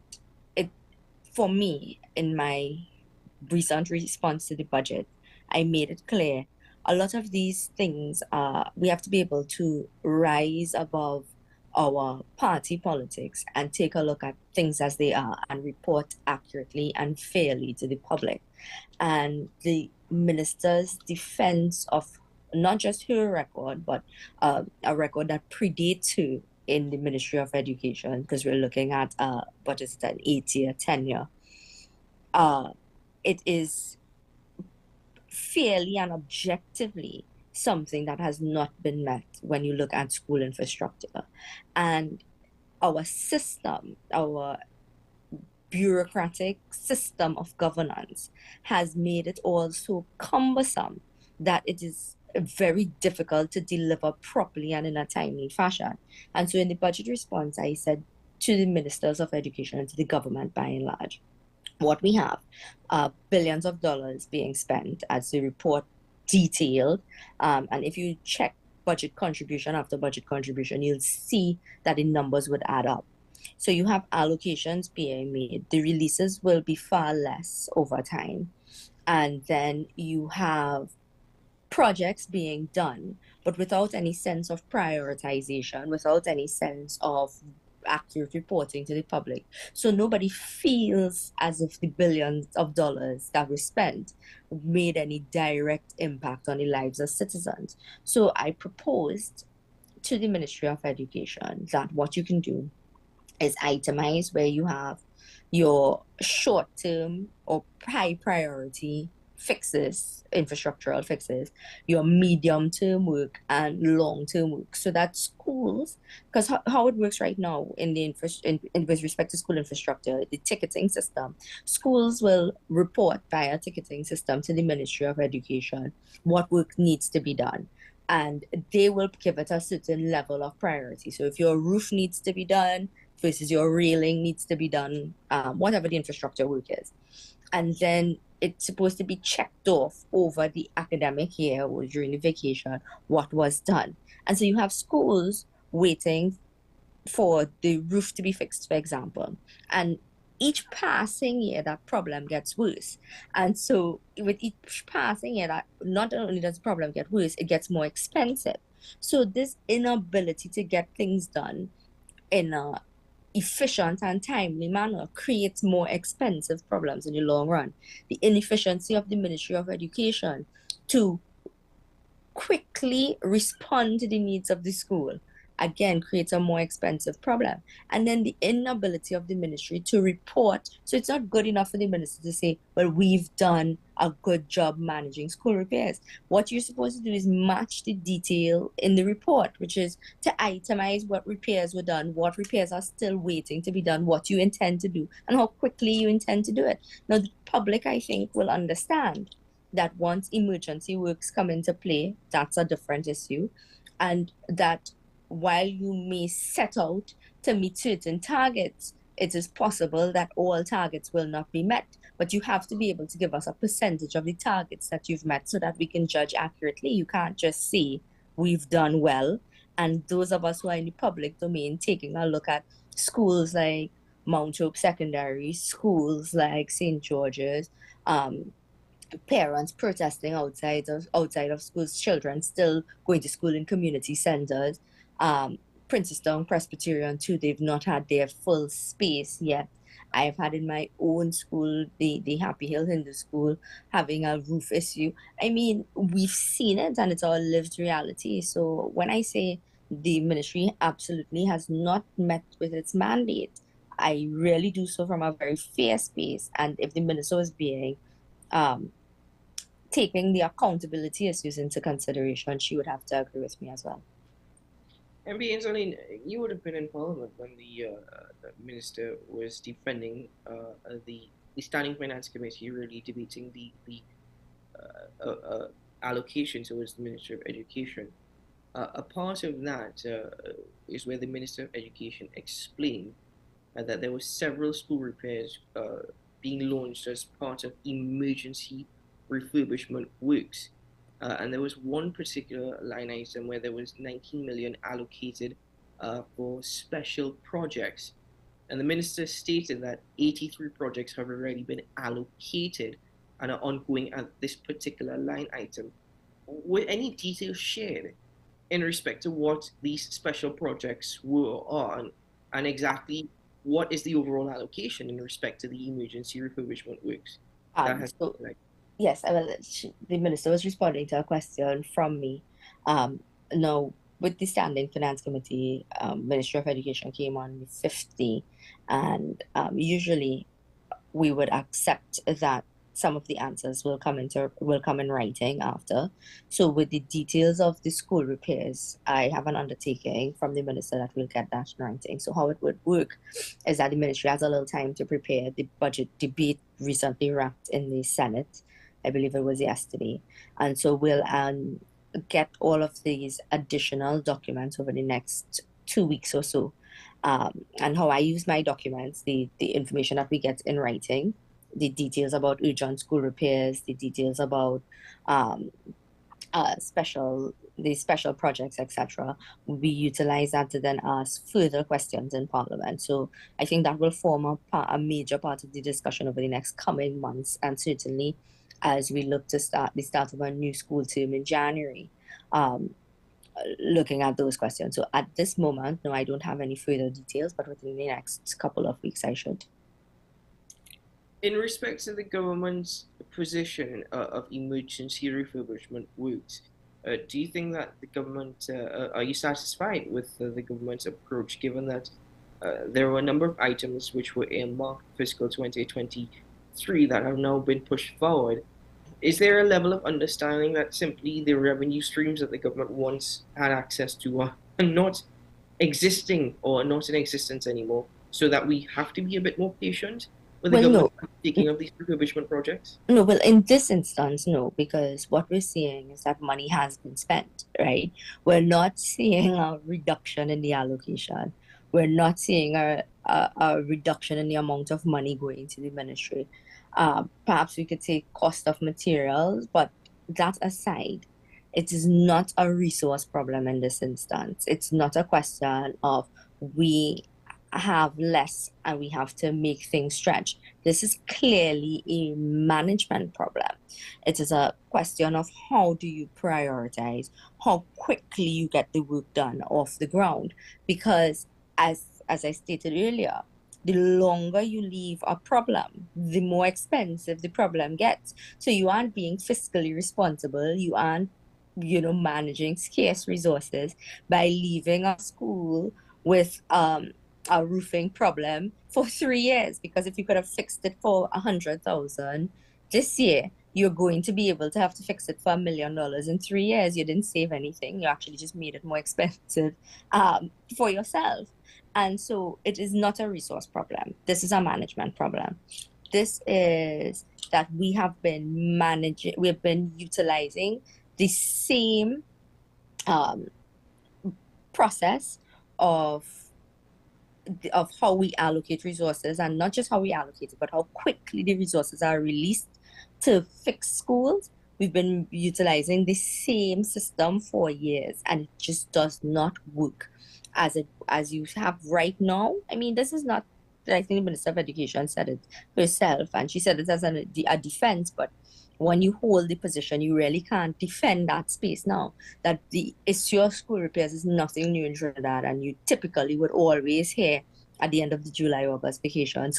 for me, in my recent response to the budget, I made it clear a lot of these things, we have to be able to rise above our party politics and take a look at things as they are and report accurately and fairly to the public. And the minister's defense of not just her record, but a record that predates her in the Ministry of Education, because we're looking at what is it, an 8-year tenure. It is fairly and objectively something that has not been met when you look at school infrastructure. And our system, our bureaucratic system of governance has made it all so cumbersome that it is very difficult to deliver properly and in a timely fashion. And so in the budget response, I said to the ministers of education and to the government by and large, what we have are billions of dollars being spent, as the report detailed. And if you check budget contribution after budget contribution, you'll see that the numbers would add up. So you have allocations being made. The releases will be far less over time. And then you have projects being done, but without any sense of prioritization, without any sense of accurate reporting to the public. So nobody feels as if the billions of dollars that were spent made any direct impact on the lives of citizens. So I proposed to the Ministry of Education that what you can do is itemize where you have your short-term or high priority fixes, infrastructural fixes, your medium-term work and long-term work, so that schools, because how it works right now in the with respect to school infrastructure, the ticketing system, schools will report via ticketing system to the Ministry of Education what work needs to be done, and they will give it a certain level of priority. So if your roof needs to be done versus your railing needs to be done, whatever the infrastructure work is, and then it's supposed to be checked off over the academic year or during the vacation what was done. And so you have schools waiting for the roof to be fixed, for example, and each passing year that problem gets worse. And so with each passing year, that not only does the problem get worse, it gets more expensive. So this inability to get things done in a efficient and timely manner creates more expensive problems in the long run. The inefficiency of the Ministry of Education to quickly respond to the needs of the school again creates a more expensive problem. And then the inability of the ministry to report. So it's not good enough for the minister to say, well, we've done a good job managing school repairs. What you're supposed to do is match the detail in the report, which is to itemize what repairs were done, what repairs are still waiting to be done, what you intend to do, and how quickly you intend to do it. Now, the public, I think, will understand that once emergency works come into play, that's a different issue. And that while you may set out to meet certain targets, it is possible that all targets will not be met. But you have to be able to give us a percentage of the targets that you've met so that we can judge accurately. You can't just say we've done well. And those of us who are in the public domain taking a look at schools like Mount Hope Secondary, schools like St. George's, parents protesting outside of schools, children still going to school in community centers. Princestown Presbyterian too, they've not had their full space yet. I've had in my own school, the Happy Hill Hindu School, having a roof issue. I mean, we've seen it and it's our lived reality. So when I say the ministry absolutely has not met with its mandate, I really do so from a very fair space. And if the minister was being taking the accountability issues into consideration, she would have to agree with me as well. And Angeline, you would have been in Parliament when the minister was defending the Standing Finance Committee, really debating the allocation towards the Minister of Education. A part of that is where the Minister of Education explained that there were several school repairs being launched as part of emergency refurbishment works. And there was one particular line item where there was 19 million allocated for special projects. And the minister stated that 83 projects have already been allocated and are ongoing at this particular line item. Were any details shared in respect to what these special projects were on and exactly what is the overall allocation in respect to the emergency refurbishment works? Yes, the minister was responding to a question from me. Now, with the Standing Finance Committee, Ministry of Education came on the 50, and usually we would accept that some of the answers will come in writing after. So with the details of the school repairs, I have an undertaking from the minister that we'll get that in writing. So how it would work is that the ministry has a little time to prepare. The budget debate recently wrapped in the Senate. I believe it was yesterday. And so we'll get all of these additional documents over the next 2 weeks or so. And how I use my documents, the information that we get in writing, the details about urgent school repairs, the details about special projects, etc. We utilize that to then ask further questions in Parliament. So I think that will form a major part of the discussion over the next coming months, and certainly as we look to start the start of a new school term in January, looking at those questions. So at this moment, no, I don't have any further details, but within the next couple of weeks, I should. In respect to the government's position of emergency refurbishment works, do you think that the government, are you satisfied with the government's approach, given that there were a number of items which were earmarked fiscal 2023 that have now been pushed forward? Is there a level of understanding that simply the revenue streams that the government once had access to are not existing or not in existence anymore, so that we have to be a bit more patient with the government taking up these refurbishment projects? No, well, in this instance, no, because what we're seeing is that money has been spent, right? We're not seeing a reduction in the allocation. We're not seeing a reduction in the amount of money going to the ministry. Perhaps we could say cost of materials, but that aside, it is not a resource problem in this instance. It's not a question of we have less and we have to make things stretch. This is clearly a management problem. It is a question of how do you prioritize, how quickly you get the work done off the ground. Because as I stated earlier, the longer you leave a problem, the more expensive the problem gets. So you aren't being fiscally responsible. You aren't, managing scarce resources by leaving a school with a roofing problem for 3 years. Because if you could have fixed it for 100,000 this year, you're going to be able to have to fix it for $1 million in 3 years. You didn't save anything. You actually just made it more expensive for yourself. And so it is not a resource problem. This is a management problem. This is that we have been utilizing the same process of how we allocate resources, and not just how we allocate it, but how quickly the resources are released to fix schools. We've been utilizing the same system for years, and it just does not work as you have right now. I mean, this is not, I think the Minister of Education said it herself, and she said it as a defense, but when you hold the position, you really can't defend that space now. That the issue of school repairs is nothing new in Trinidad, and you typically would always hear at the end of the July-August vacation,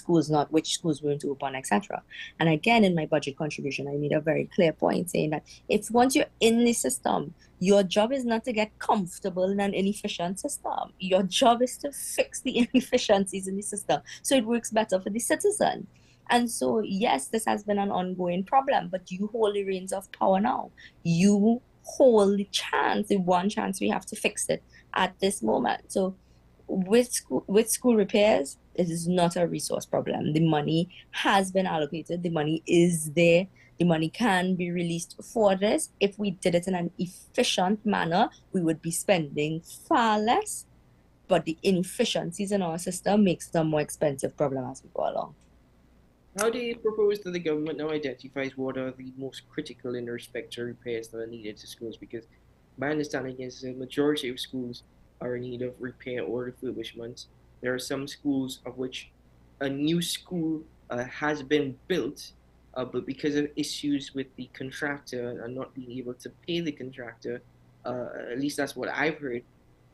which schools were to open, etc. And again, in my budget contribution, I made a very clear point saying that if once you're in the system, your job is not to get comfortable in an inefficient system. Your job is to fix the inefficiencies in the system so it works better for the citizen. And so, yes, this has been an ongoing problem, but you hold the reins of power now. You hold the one chance we have to fix it at this moment. So with school repairs, it is not a resource problem. The money has been allocated. The money is there. The money can be released for this. If we did it in an efficient manner, we would be spending far less. But the inefficiencies in our system makes it a more expensive problem as we go along. How do you propose that the government now identifies what are the most critical in respect to repairs that are needed to schools? Because my understanding is the majority of schools are in need of repair or refurbishment. There are some schools of which a new school has been built, but because of issues with the contractor and not being able to pay the contractor, at least that's what I've heard,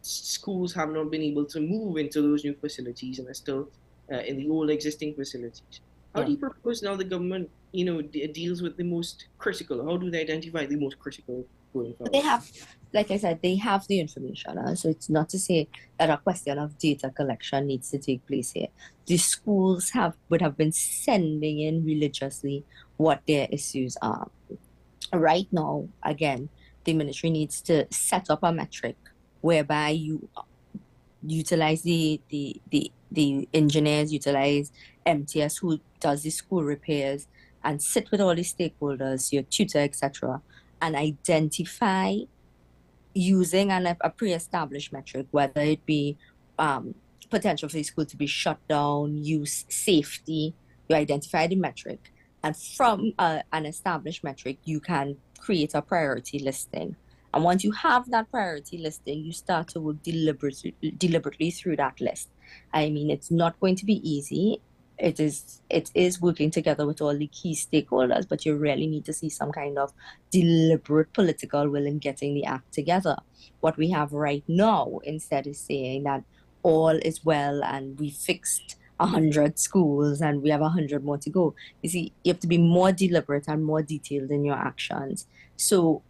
schools have not been able to move into those new facilities and are still in the old existing facilities. How do you propose now the government, deals with the most critical? How do they identify the most critical going forward? They have, like I said, they have the information. So it's not to say that a question of data collection needs to take place here. The schools would have been sending in religiously what their issues are. Right now, again, the ministry needs to set up a metric whereby you utilize the engineers, utilize MTS who does the school repairs, and sit with all the stakeholders, your tutor, etc., and identify using a pre-established metric, whether it be potential for the school to be shut down, use, safety. You identify the metric, and from an established metric, you can create a priority listing. And once you have that priority listing, you start to work deliberately through that list. I mean, it's not going to be easy. It is working together with all the key stakeholders, but you really need to see some kind of deliberate political will in getting the act together. What we have right now instead is saying that all is well and we fixed 100 schools and we have 100 more to go. You see, you have to be more deliberate and more detailed in your actions. So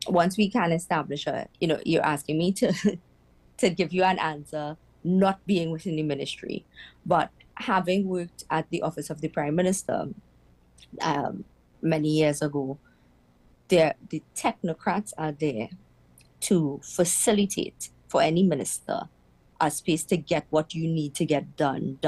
once we can establish you're asking me to give you an answer, not being within the ministry, but having worked at the office of the Prime Minister many years ago, the technocrats are there to facilitate for any minister a space to get what you need to get done.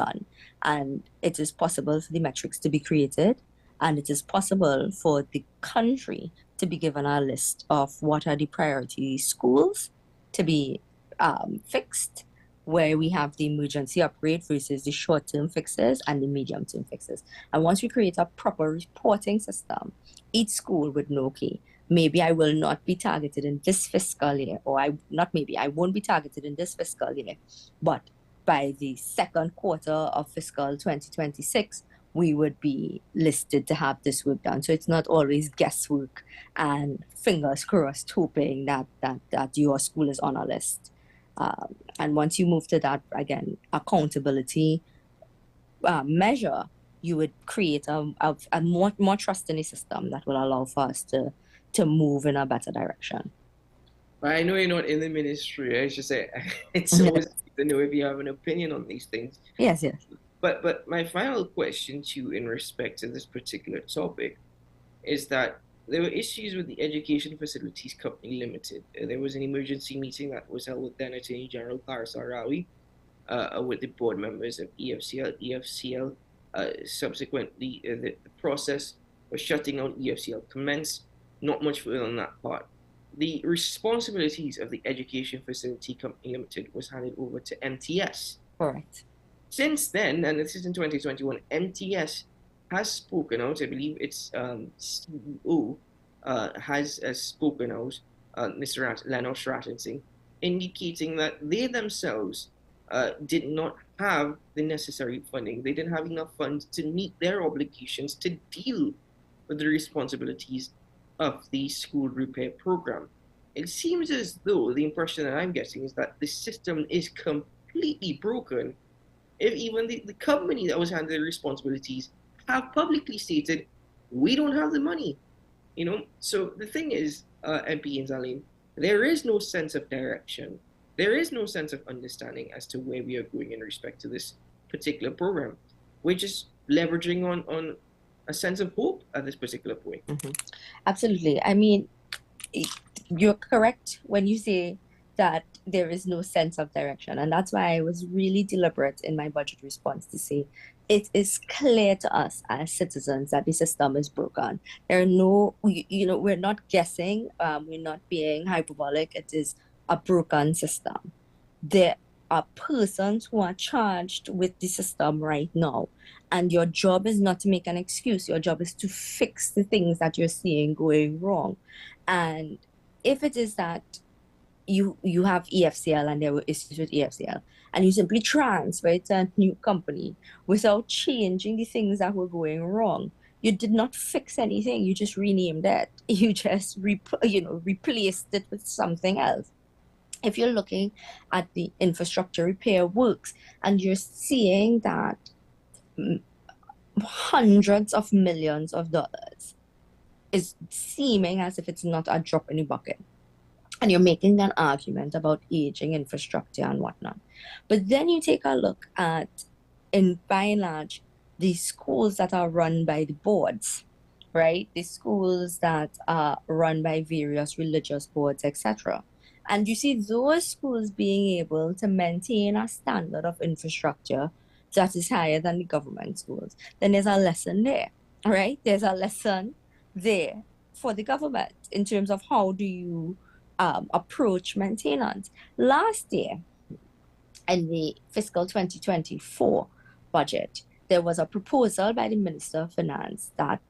And it is possible for the metrics to be created, and it is possible for the country to be given a list of what are the priority schools to be fixed, where we have the emergency upgrade versus the short-term fixes and the medium-term fixes. And once we create a proper reporting system, each school would know, okay, maybe I will not be targeted in this fiscal year, or I won't be targeted in this fiscal year, but by the second quarter of fiscal 2026, we would be listed to have this work done. So it's not always guesswork and fingers crossed hoping that your school is on a list. And once you move to that, again, accountability measure, you would create a more trust in the system that will allow for us to move in a better direction. I know you're not in the ministry. I should say it's always good to know if you have an opinion on these things. Yes. But my final question to you in respect to this particular topic is that there were issues with the Education Facilities Company Limited. There was an emergency meeting that was held with then Attorney General Paris Arawi with the board members of EFCL. Subsequently, the process for shutting down EFCL commenced. Not much further on that part. The responsibilities of the Education Facility Company Limited was handed over to MTS. Correct. Since then, and this is in 2021, MTS has spoken out. I believe its CEO has spoken out, Mr. Leonard Stratton, indicating that they themselves did not have the necessary funding. They didn't have enough funds to meet their obligations to deal with the responsibilities of the school repair program. It seems as though the impression that I'm getting is that the system is completely broken. If even the company that was handling the responsibilities have publicly stated, we don't have the money, you know? So the thing is, MP and Zaleen, there is no sense of direction. There is no sense of understanding as to where we are going in respect to this particular program. We're just leveraging on a sense of hope at this particular point. Mm-hmm. Absolutely. I mean, you're correct when you say that there is no sense of direction. And that's why I was really deliberate in my budget response to say it is clear to us as citizens that the system is broken. There are no, we're not guessing, we're not being hyperbolic. It is a broken system. There are persons who are charged with the system right now. And your job is not to make an excuse. Your job is to fix the things that you're seeing going wrong. And if it is that you have EFCL and there were issues with EFCL, and you simply transfer it to a new company without changing the things that were going wrong, you did not fix anything. You just renamed it. You just replaced it with something else. If you're looking at the infrastructure repair works and you're seeing that hundreds of millions of dollars is seeming as if it's not a drop in the bucket, and you're making an argument about aging infrastructure and whatnot. But then you take a look at, by and large, the schools that are run by the boards, right? The schools that are run by various religious boards, etc. And you see those schools being able to maintain a standard of infrastructure that is higher than the government schools. Then there's a lesson there, right? There's a lesson there for the government in terms of how do you approach maintenance. Last year, in the fiscal 2024 budget, there was a proposal by the Minister of Finance that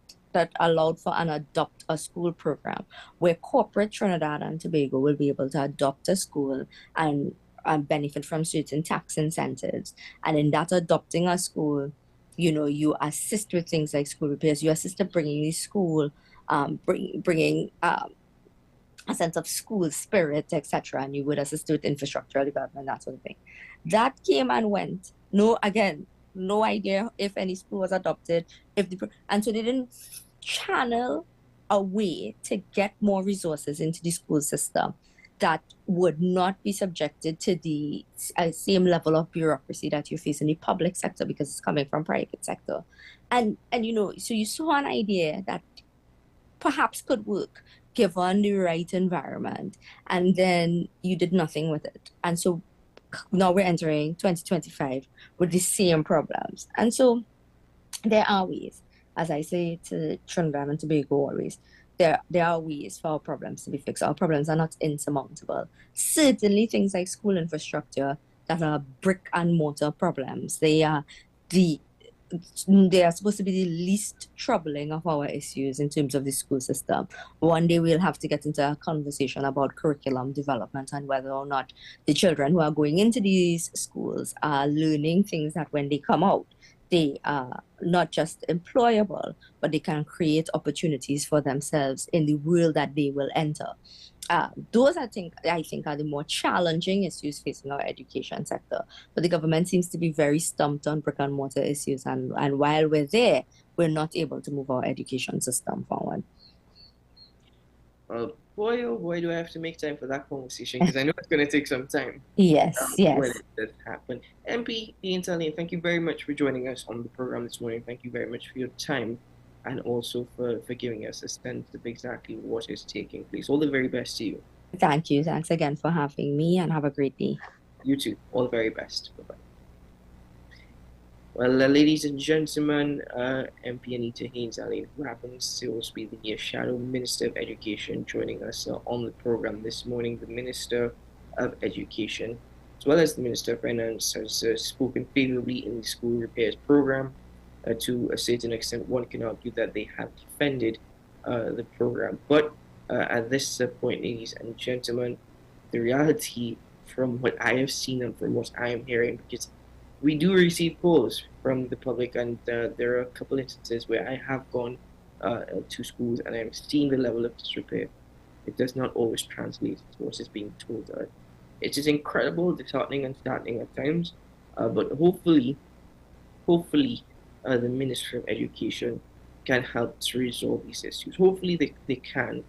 allowed for an Adopt a School program, where corporate Trinidad and Tobago will be able to adopt a school and benefit from certain tax incentives. And in that adopting a school, you assist with things like school repairs, you assist in bringing the school, bringing a sense of school spirit, etc. And you would assist with infrastructural development, that sort of thing. That came and went. No idea if any school was adopted. And so they didn't channel a way to get more resources into the school system that would not be subjected to the same level of bureaucracy that you face in the public sector, because it's coming from private sector. And so you saw an idea that perhaps could work given the right environment, and then you did nothing with it. And so now we're entering 2025 with the same problems. And so there are ways, as I say to Trinidad and Tobago always, there are ways for our problems to be fixed. Our problems are not insurmountable. Certainly things like school infrastructure that are brick and mortar problems, they are supposed to be the least troubling of our issues in terms of the school system. One day we'll have to get into a conversation about curriculum development and whether or not the children who are going into these schools are learning things that when they come out, they are not just employable, but they can create opportunities for themselves in the world that they will enter. Those, I think, are the more challenging issues facing our education sector. But the government seems to be very stumped on brick and mortar issues. And while we're there, we're not able to move our education system forward. Boy, oh boy, do I have to make time for that conversation, because I know it's going to take some time. Yes. When it does happen. MP Ian Talley, thank you very much for joining us on the program this morning. Thank you very much for your time, and also for giving us a sense of exactly what is taking place. All the very best to you. Thank you. Thanks again for having me, and have a great day. You too. All the very best. Bye-bye. Well, ladies and gentlemen, MP Anita Haynes-Allen, who happens to also be the Shadow Minister of Education, joining us on the program this morning. The Minister of Education, as well as the Minister of Finance, has spoken favorably in the school repairs program. To a certain extent, one can argue that they have defended the program. But at this point, ladies and gentlemen, the reality from what I have seen and from what I am hearing, because we do receive calls from the public, and there are a couple instances where I have gone to schools and I'm seeing the level of disrepair. It does not always translate to what is being told. It is incredible, disheartening, and saddening at times, but hopefully, the Ministry of Education can help to resolve these issues. Hopefully, they can,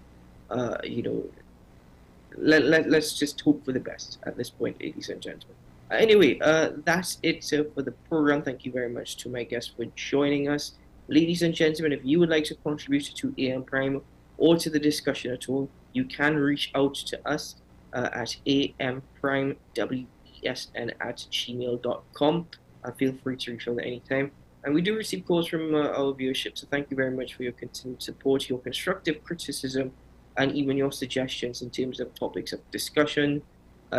let's just hope for the best at this point, ladies and gentlemen. Anyway, that's it for the program. Thank you very much to my guests for joining us. Ladies and gentlemen, if you would like to contribute to AM Prime or to the discussion at all, you can reach out to us at amprimewesn@gmail.com. Feel free to reach out at any time. And we do receive calls from our viewership, so thank you very much for your continued support, your constructive criticism, and even your suggestions in terms of topics of discussion.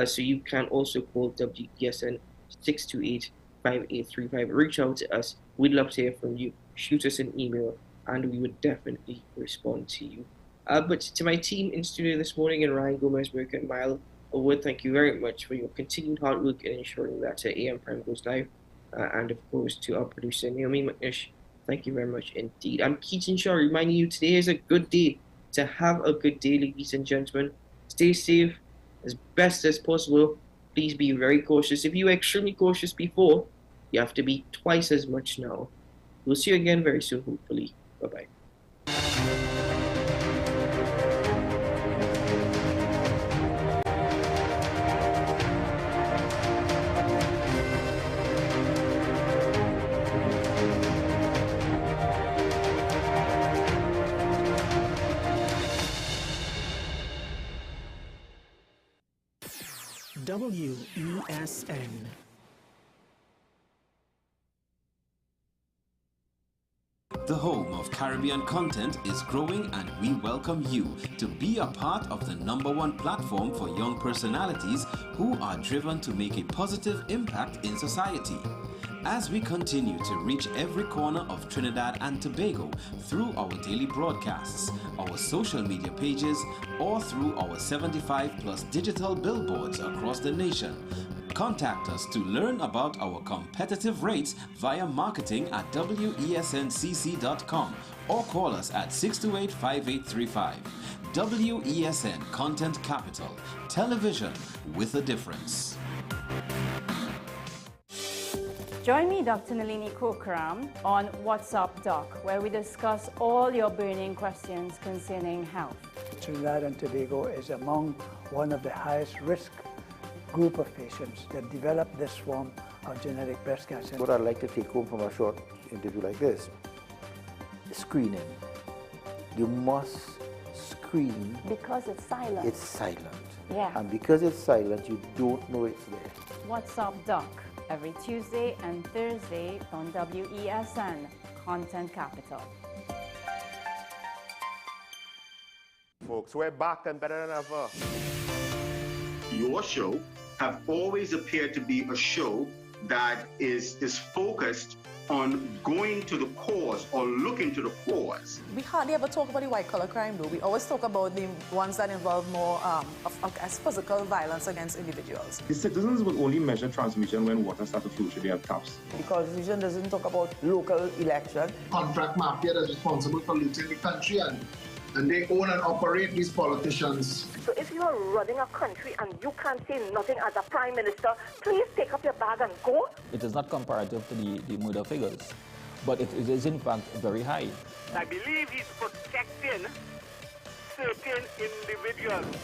So you can also call WESN 628-5835. Reach out to us. We'd love to hear from you. Shoot us an email, and we would definitely respond to you. But to my team in studio this morning, and Ryan Gomez, Burke, and Mile Wood, thank you very much for your continued hard work in ensuring that AM Prime goes live. And of course, to our producer, Naomi McNish, thank you very much indeed. I'm Keaton Shaw, reminding you today is a good day to have a good day, ladies and gentlemen. Stay safe as best as possible. Please be very cautious. If you were extremely cautious before, you have to be twice as much now. We'll see you again very soon, hopefully. Bye-bye. WESN. The home of Caribbean content is growing, and we welcome you to be a part of the #1 platform for young personalities who are driven to make a positive impact in society. As we continue to reach every corner of Trinidad and Tobago through our daily broadcasts, our social media pages, or through our 75+ digital billboards across the nation, contact us to learn about our competitive rates via marketing at wesncc.com or call us at 628-5835. WESN Content Capital, television with a difference. Join me, Dr. Nalini Kokram, on What's Up Doc, where we discuss all your burning questions concerning health. Trinidad and Tobago is among one of the highest risk group of patients that develop this form of genetic breast cancer. What I'd like to take home from a short interview like this is screening. You must screen. Because it's silent. It's silent. Yeah. And because it's silent, you don't know it's there. What's Up Doc, every Tuesday and Thursday on WESN, Content Capital. Folks, we're back and better than ever. Your show have always appeared to be a show that is focused on going to the cause or looking to the cause. We hardly ever talk about the white collar crime though. We always talk about the ones that involve more as physical violence against individuals. The citizens will only measure transmission when water starts to flow through their taps. The Constitution doesn't talk about local election. Contract mafia that's responsible for looting the country and they own and operate these politicians. So if you are running a country and you can't say nothing as a prime minister, please take up your bag and go. It is not comparative to the murder figures, but it is in fact very high. I believe he's protecting certain individuals.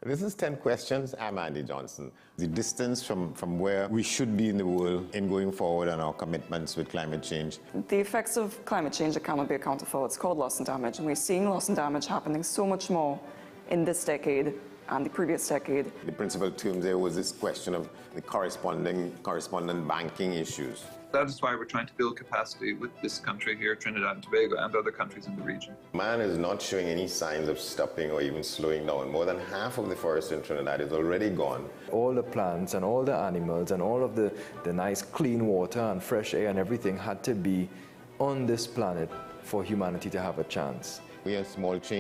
This is 10 Questions. I'm Andy Johnson. The distance from where we should be in the world in going forward on our commitments with climate change. The effects of climate change that cannot be accounted for, it's called loss and damage, and we're seeing loss and damage happening so much more in this decade and the previous decade. The principal term there was this question of the correspondent banking issues. That is why we're trying to build capacity with this country here, Trinidad and Tobago, and other countries in the region. Man is not showing any signs of stopping or even slowing down. More than half of the forest in Trinidad is already gone. All the plants and all the animals and all of the nice clean water and fresh air and everything had to be on this planet for humanity to have a chance. We have small change